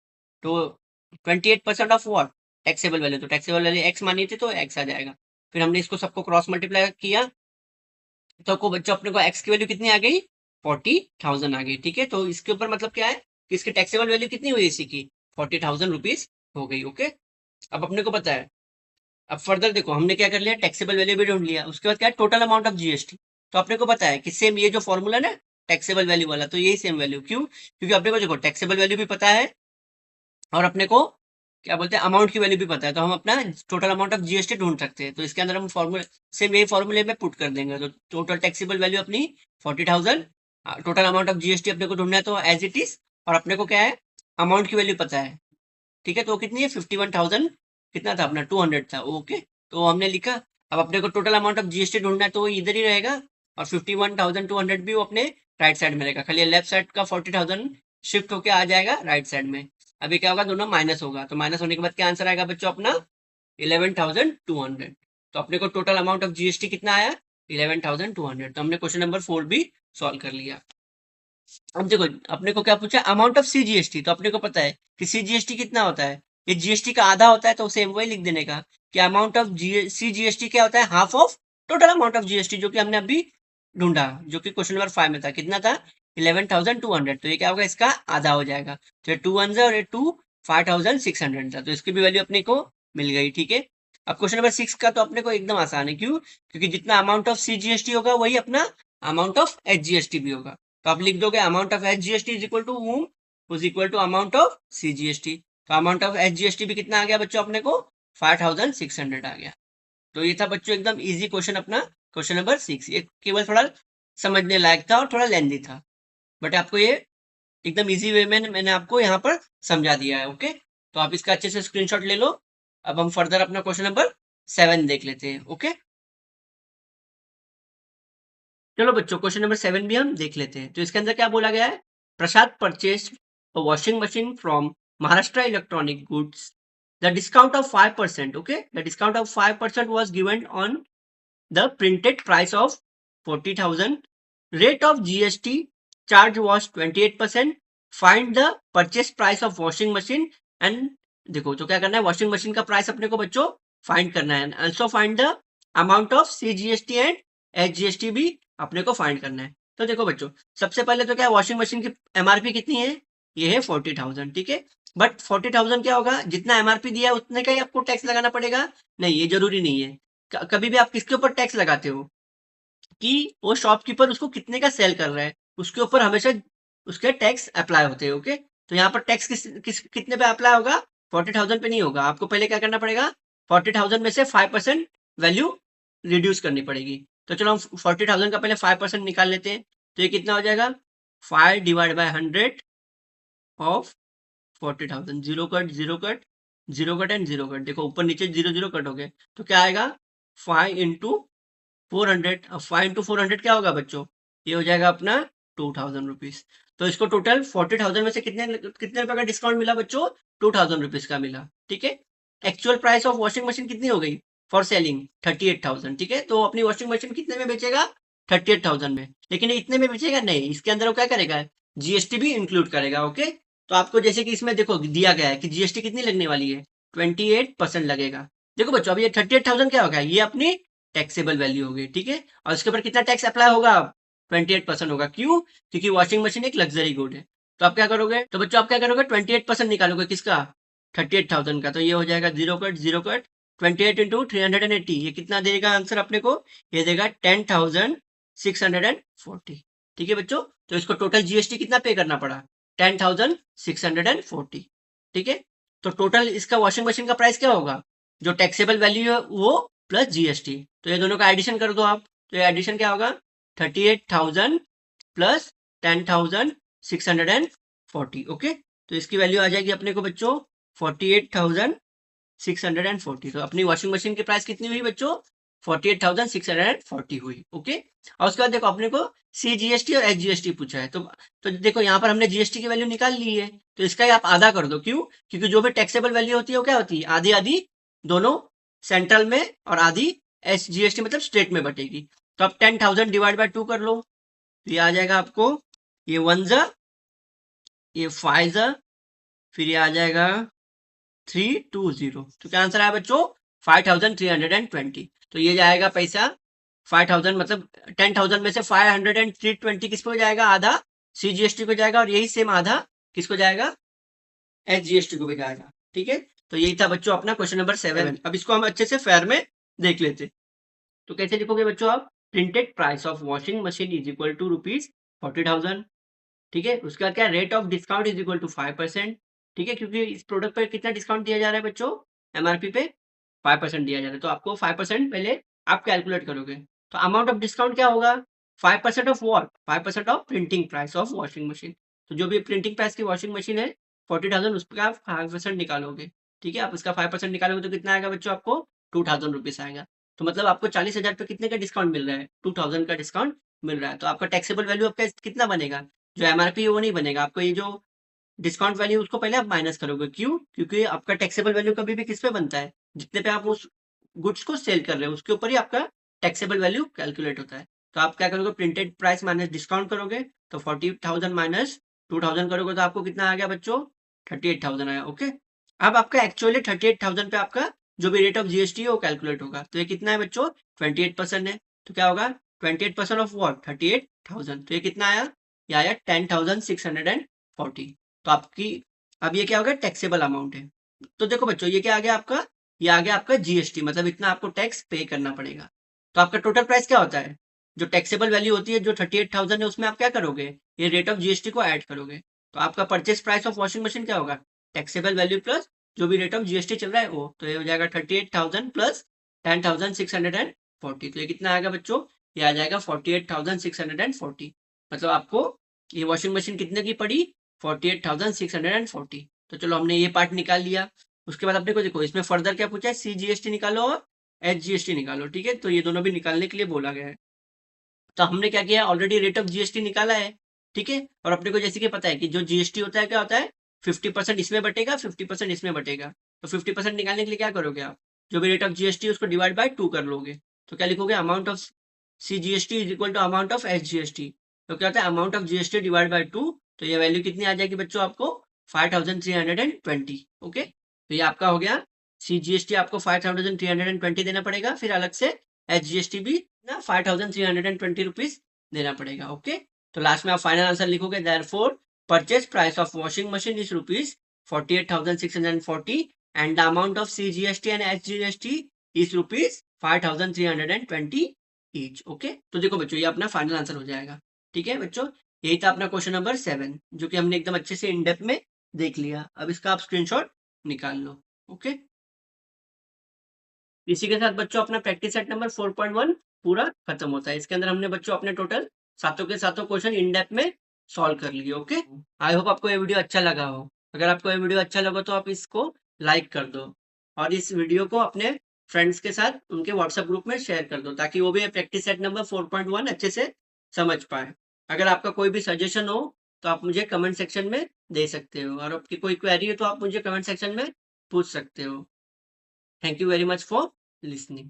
तो 28% ऑफ वॉट, टैक्सेबल वैल्यू। तो टैक्सेबल वैल्यू एक्स मानी थी तो एक्स आ जाएगा। फिर हमने इसको सबको क्रॉस मल्टीप्लाई किया तो को बच्चों अपने को एक्स की वैल्यू कितनी आ गई, 40,000 आ गई। ठीक है, तो इसके ऊपर मतलब क्या है कि इसकी टैक्सेबल वैल्यू कितनी हुई इसी की, 40,000 रुपीज हो गई। ओके, अब अपने को पता है। अब फर्दर देखो हमने क्या कर लिया, टैक्सेबल वैल्यू भी ढूंढ लिया। उसके बाद क्या है, टोटल अमाउंट ऑफ जीएसटी। तो अपने को पता है कि सेम ये जो फॉर्मूला ना टैक्सेबल वैल्यू वाला, तो यही सेम वैल्यू। क्यों, क्योंकि अपने को देखो टैक्सेबल वैल्यू भी पता है और अपने को क्या बोलते हैं अमाउंट की वैल्यू भी पता है। तो हम अपना टोटल अमाउंट ऑफ जीएसटी ढूंढ सकते हैं। तो इसके अंदर हम फॉर्मूले सेम यही फॉर्मूले में पुट कर देंगे। तो टोटल टैक्सेबल वैल्यू अपनी 40,000, टोटल अमाउंट ऑफ जीएसटी अपने को ढूंढना है तो एज इट इज। और अपने को क्या है, अमाउंट की वैल्यू पता है। ठीक है, तो वो कितनी है 51,000, कितना था अपना 200 था। ओके, तो हमने लिखा। अब अपने को टोटल अमाउंट ऑफ जीएसटी ढूंढना है तो वो इधर ही रहेगा। और 51,200 भी वो अपने राइट साइड में रहेगा। खाली लेफ्ट साइड का 40,000 शिफ्ट होके आ जाएगा राइट साइड में। अभी क्या होगा, दोनों माइनस होगा। तो माइनस होने के बाद क्या आंसर आएगा बच्चों अपना, 11,200। तो अपने को टोटल अमाउंट ऑफ जीएसटी कितना आया, 11,200। तो हमने क्वेश्चन नंबर 4 भी सॉल्व कर लिया। अब देखो अपने को क्या पूछा, अमाउंट ऑफ सीजीएसटी। तो अपने को पता है कि सीजीएसटी कितना होता है, ये जीएसटी का आधा होता है। तो सेम वही लिख देने का कि अमाउंट ऑफ सीजीएसटी क्या होता है, half of total amount of GST, जो कि हमने अभी ढूंढा, जो कि क्वेश्चन नंबर 5 में था। कितना था, 11,200। तो ये क्या होगा, इसका आधा हो जाएगा। तो ये 2 1 और ये 2 5,600 था। तो इसकी भी वैल्यू अपने को मिल गई। ठीक है, अब क्वेश्चन नंबर 6 का तो अपने को एकदम आसान है। क्यों, क्योंकि जितना अमाउंट ऑफ सीजीएसटी होगा वही अपना अमाउंट ऑफ एचजीएसटी भी होगा। तो आप लिख दोगे amount of SGST is equal to whom was equal to amount of CGST. तो अमाउंट ऑफ एचजीएसटी भी कितना आ गया बच्चों अपने को, 5,600 आ गया। तो ये था बच्चों एकदम इजी क्वेश्चन अपना, क्वेश्चन नंबर 6। ये केवल थोड़ा समझने लायक था और थोड़ा लेंदी था, बट आपको ये एकदम इजी वे में मैंने आपको यहाँ पर समझा दिया है। ओके, तो आप इसका अच्छे से स्क्रीनशॉट ले लो। अब हम फर्दर अपना क्वेश्चन नंबर 7 देख लेते हैं। ओके, चलो बच्चों क्वेश्चन नंबर 7 भी हम देख लेते हैं। तो इसके अंदर क्या बोला गया है, Prasad purchase a washing machine from Maharashtra electronic goods, the discount of 5%। Okay, the discount of 5% was given on the printed price of 40,000. Rate of GST charge was 28%. Find the purchase price of washing machine and देखो तो क्या करना है, washing machine का price अपने को बच्चों find करना है। Also find the amount of CGST and HGST भी अपने को फाइंड करना है। तो देखो बच्चों सबसे पहले तो क्या, वॉशिंग मशीन की एमआरपी कितनी है, ये है 40,000। ठीक है, बट 40,000 क्या होगा, जितना एमआरपी दिया है उतने का ही आपको टैक्स लगाना पड़ेगा, नहीं ये जरूरी नहीं है। कभी भी आप किसके ऊपर टैक्स लगाते हो कि वो शॉपकीपर उसको कितने का सेल कर रहा है, उसके ऊपर हमेशा उसके टैक्स अप्लाई होते हैं। ओके, तो यहाँ पर टैक्स कितने पे अप्लाई होगा, 40,000 पे नहीं होगा। आपको पहले क्या करना पड़ेगा, 40,000 में से 5% वैल्यू रिड्यूस करनी पड़ेगी। तो चलो हम 40,000 का पहले 5% निकाल लेते हैं। तो ये कितना हो जाएगा, 5 divide by 100 of 40,000। Zero cut zero cut zero cut and zero cut, देखो ऊपर नीचे जीरो जीरो कट हो गए। तो क्या आएगा, 5 इंटू 400। अब 5 इंटू 400 क्या होगा बच्चों, ये हो जाएगा अपना 2,000 रुपीज। तो इसको टोटल 40,000 में से कितने कितने रुपए का डिस्काउंट मिला बच्चों, 2,000 रुपीज का मिला। ठीक है, actual price of washing machine कितनी हो गई फॉर सेलिंग, 38,000। ठीक है, तो अपनी वॉशिंग मशीन कितने में बेचेगा, 38,000 में। लेकिन ये इतने में बेचेगा नहीं, इसके अंदर वो क्या करेगा, जीएसटी भी इंक्लूड करेगा। ओके, तो आपको जैसे कि इसमें देखो दिया गया है कि जीएसटी कितनी लगने वाली है, 28% लगेगा। देखो बच्चों अब ये 38,000 क्या होगा, ये अपनी टैक्सेबल वैल्यू होगी। ठीक है, और इसके ऊपर कितना टैक्स अप्लाई होगा, 28% होगा। क्यों, क्योंकि वॉशिंग मशीन एक लग्जरी गुड है। तो आप क्या करोगे, तो बच्चों आप क्या करोगे, 28% निकालोगे किसका, 38,000 का। तो ये हो जाएगा zero cut zero cut, 28 into 380, ये कितना देगा आंसर अपने को, ये देगा 10,640। ठीक है बच्चों, तो इसको टोटल जीएसटी कितना पे करना पड़ा, 10,640। ठीक है, तो टोटल इसका वॉशिंग मशीन का प्राइस क्या होगा, जो टैक्सेबल वैल्यू है वो प्लस जीएसटी, तो ये दोनों का एडिशन कर दो आप, तो ये एडिशन क्या होगा 38,000 प्लस 10,640। ओके, तो इसकी वैल्यू आ जाएगी अपने को बच्चों 48,640। तो अपनी वॉशिंग मशीन की प्राइस कितनी हुई बच्चों 48,640 हुई। ओके, और उसके बाद देखो अपने को CGST और SGST पूछा है, तो देखो यहाँ पर हमने जीएसटी की वैल्यू निकाल ली है, तो इसका ही आप आधा कर दो। क्यों, क्योंकि जो भी टैक्सेबल वैल्यू होती है वो क्या होती है, आधी आधी दोनों सेंट्रल में और आधी SGST मतलब स्टेट में बटेगी। तो आप 10,000 डिवाइड बाय 2 कर लो, तो ये आ जाएगा आपको, ये 1 जा, ये 5 जा, फिर ये आ जाएगा 320। तो क्या आंसर आया बच्चों 5,320। तो ये जाएगा पैसा 5,000 मतलब 10,000 में से 520 किसको जाएगा, आधा CGST को जाएगा, और यही सेम आधा किसको जाएगा, SGST को भी जाएगा। ठीक है, तो यही था बच्चों अपना क्वेश्चन नंबर 7। अब इसको हम अच्छे से फेयर में देख लेते। तो कैसे लिखोगे बच्चों आप, printed price of washing machine is equal to ₹40,000। ठीक है, उसके बाद क्या, rate of discount is equal to 5%। ठीक है, क्योंकि इस प्रोडक्ट पर कितना डिस्काउंट दिया जा रहा है बच्चों, MRP पे 5% दिया जा रहा है, तो आपको 5% पहले आप कैलकुलेट करोगे। तो अमाउंट ऑफ डिस्काउंट क्या होगा, 5% of what, 5% of printing price of washing machine. तो जो भी प्रिंटिंग प्राइस की वॉशिंग मशीन है 40,000, उस पर आप 5% निकालोगे। ठीक है, आप उसका 5% निकालोगे तो कितना आएगा बच्चों, आपको 2,000 रुपीज आएगा। तो मतलब आपको 40,000 पे कितने का डिस्काउंट मिल रहा है, 2,000 का डिस्काउंट मिल रहा है। तो आपका टैक्सेबल वैल्यू आपका कितना बनेगा, जो MRP है वो नहीं बनेगा, आपको ये जो डिस्काउंट वैल्यू उसको पहले आप माइनस करोगे। क्यों, क्योंकि आपका टैक्सेबल वैल्यू कभी भी किस पे बनता है, जितने पे आप उस गुड्स को सेल कर रहे हो उसके ऊपर ही आपका टैक्सेबल वैल्यू कैलकुलेट होता है। तो आप क्या करोगे, प्रिंटेड प्राइस माइनस डिस्काउंट करोगे, तो 40,000 माइनस 2,000 करोगे तो आपको कितना आ गया बच्चों 38,000 आया। ओके, अब आपका एक्चुअली 38,000 पे आपका जो भी रेट ऑफ जीएसटी है वो कैलकुलेट होगा। तो ये कितना है बच्चों 28% है, तो क्या होगा 28% ऑफ वॉट 38,000, तो ये कितना आया, ये आया 10,640। तो आपकी अब ये क्या हो गया, टैक्सेबल अमाउंट है। तो देखो बच्चों ये क्या आ गया आपका, ये आ गया आपका जीएसटी, मतलब इतना आपको टैक्स पे करना पड़ेगा। तो आपका टोटल प्राइस क्या होता है, जो टैक्सेबल वैल्यू होती है जो 38,000 है उसमें आप क्या करोगे, ये रेट ऑफ जीएसटी को ऐड करोगे। तो आपका purchase price of washing machine क्या होगा, टैक्सेबल वैल्यू प्लस जो भी रेट ऑफ जीएसटी चल रहा है वो, तो ये हो जाएगा 38,000 प्लस 10,640। तो ये कितना आएगा बच्चों, ये आ जाएगा 48,640। मतलब आपको ये वॉशिंग मशीन कितने की पड़ी 48,640। तो चलो हमने ये पार्ट निकाल लिया। उसके बाद अपने को देखो इसमें फर्दर क्या पूछा है, CGST निकालो और SGST निकालो। ठीक है, तो ये दोनों भी निकालने के लिए बोला गया है। तो हमने क्या किया, ऑलरेडी रेट ऑफ जीएसटी निकाला है। ठीक है, और अपने को जैसे कि पता है कि जो जीएसटी होता है क्या होता है 50% इसमें बटेगा 50% इसमें बटेगा। तो 50% निकालने के लिए क्या करोगे आप, जो भी रेट ऑफ जीएसटी उसको डिवाइड बाय 2 कर लोगे। तो क्या लिखोगे, amount of CGST is equal to amount of SGST। तो क्या होता है amount of GST divide by 2। तो ये वैल्यू कितनी आ जाएगी बच्चों आपको 5,320। ओके, तो ये आपका हो गया, CGST आपको 5,320 देना पड़ेगा, फिर अलग से SGST भी ना 5,320 रुपीज देना पड़ेगा। ओके, तो लास्ट में आप फाइनल आंसर लिखोगे, therefore purchase price of washing machine is rupees 48,640 and the amount of CGST and SGST is rupees 5,320 each. Okay, तो देखो बच्चों ये अपना फाइनल आंसर हो जाएगा। ठीक है बच्चों, यही था अपना क्वेश्चन नंबर 7 जो कि हमने एकदम अच्छे से इन डेप्थ में देख लिया। अब इसका आप स्क्रीनशॉट निकाल लो। ओके, इसी के साथ बच्चों अपना प्रैक्टिस सेट नंबर 4.1 पूरा खत्म होता है। इसके अंदर हमने बच्चों अपने टोटल सातों के सातों क्वेश्चन इन डेप्थ में सॉल्व कर लिए। ओके, आई होप आपको ये वीडियो अच्छा लगा हो। अगर आपको ये वीडियो अच्छा लगा तो आप इसको लाइक कर दो और इस वीडियो को अपने फ्रेंड्स के साथ उनके व्हाट्सएप ग्रुप में शेयर कर दो ताकि वो भी प्रैक्टिस सेट नंबर 4.1 अच्छे से समझ पाए। अगर आपका कोई भी सजेशन हो तो आप मुझे कमेंट सेक्शन में दे सकते हो और आपकी कोई क्वेरी हो तो आप मुझे कमेंट सेक्शन में पूछ सकते हो। Thank you very much for listening.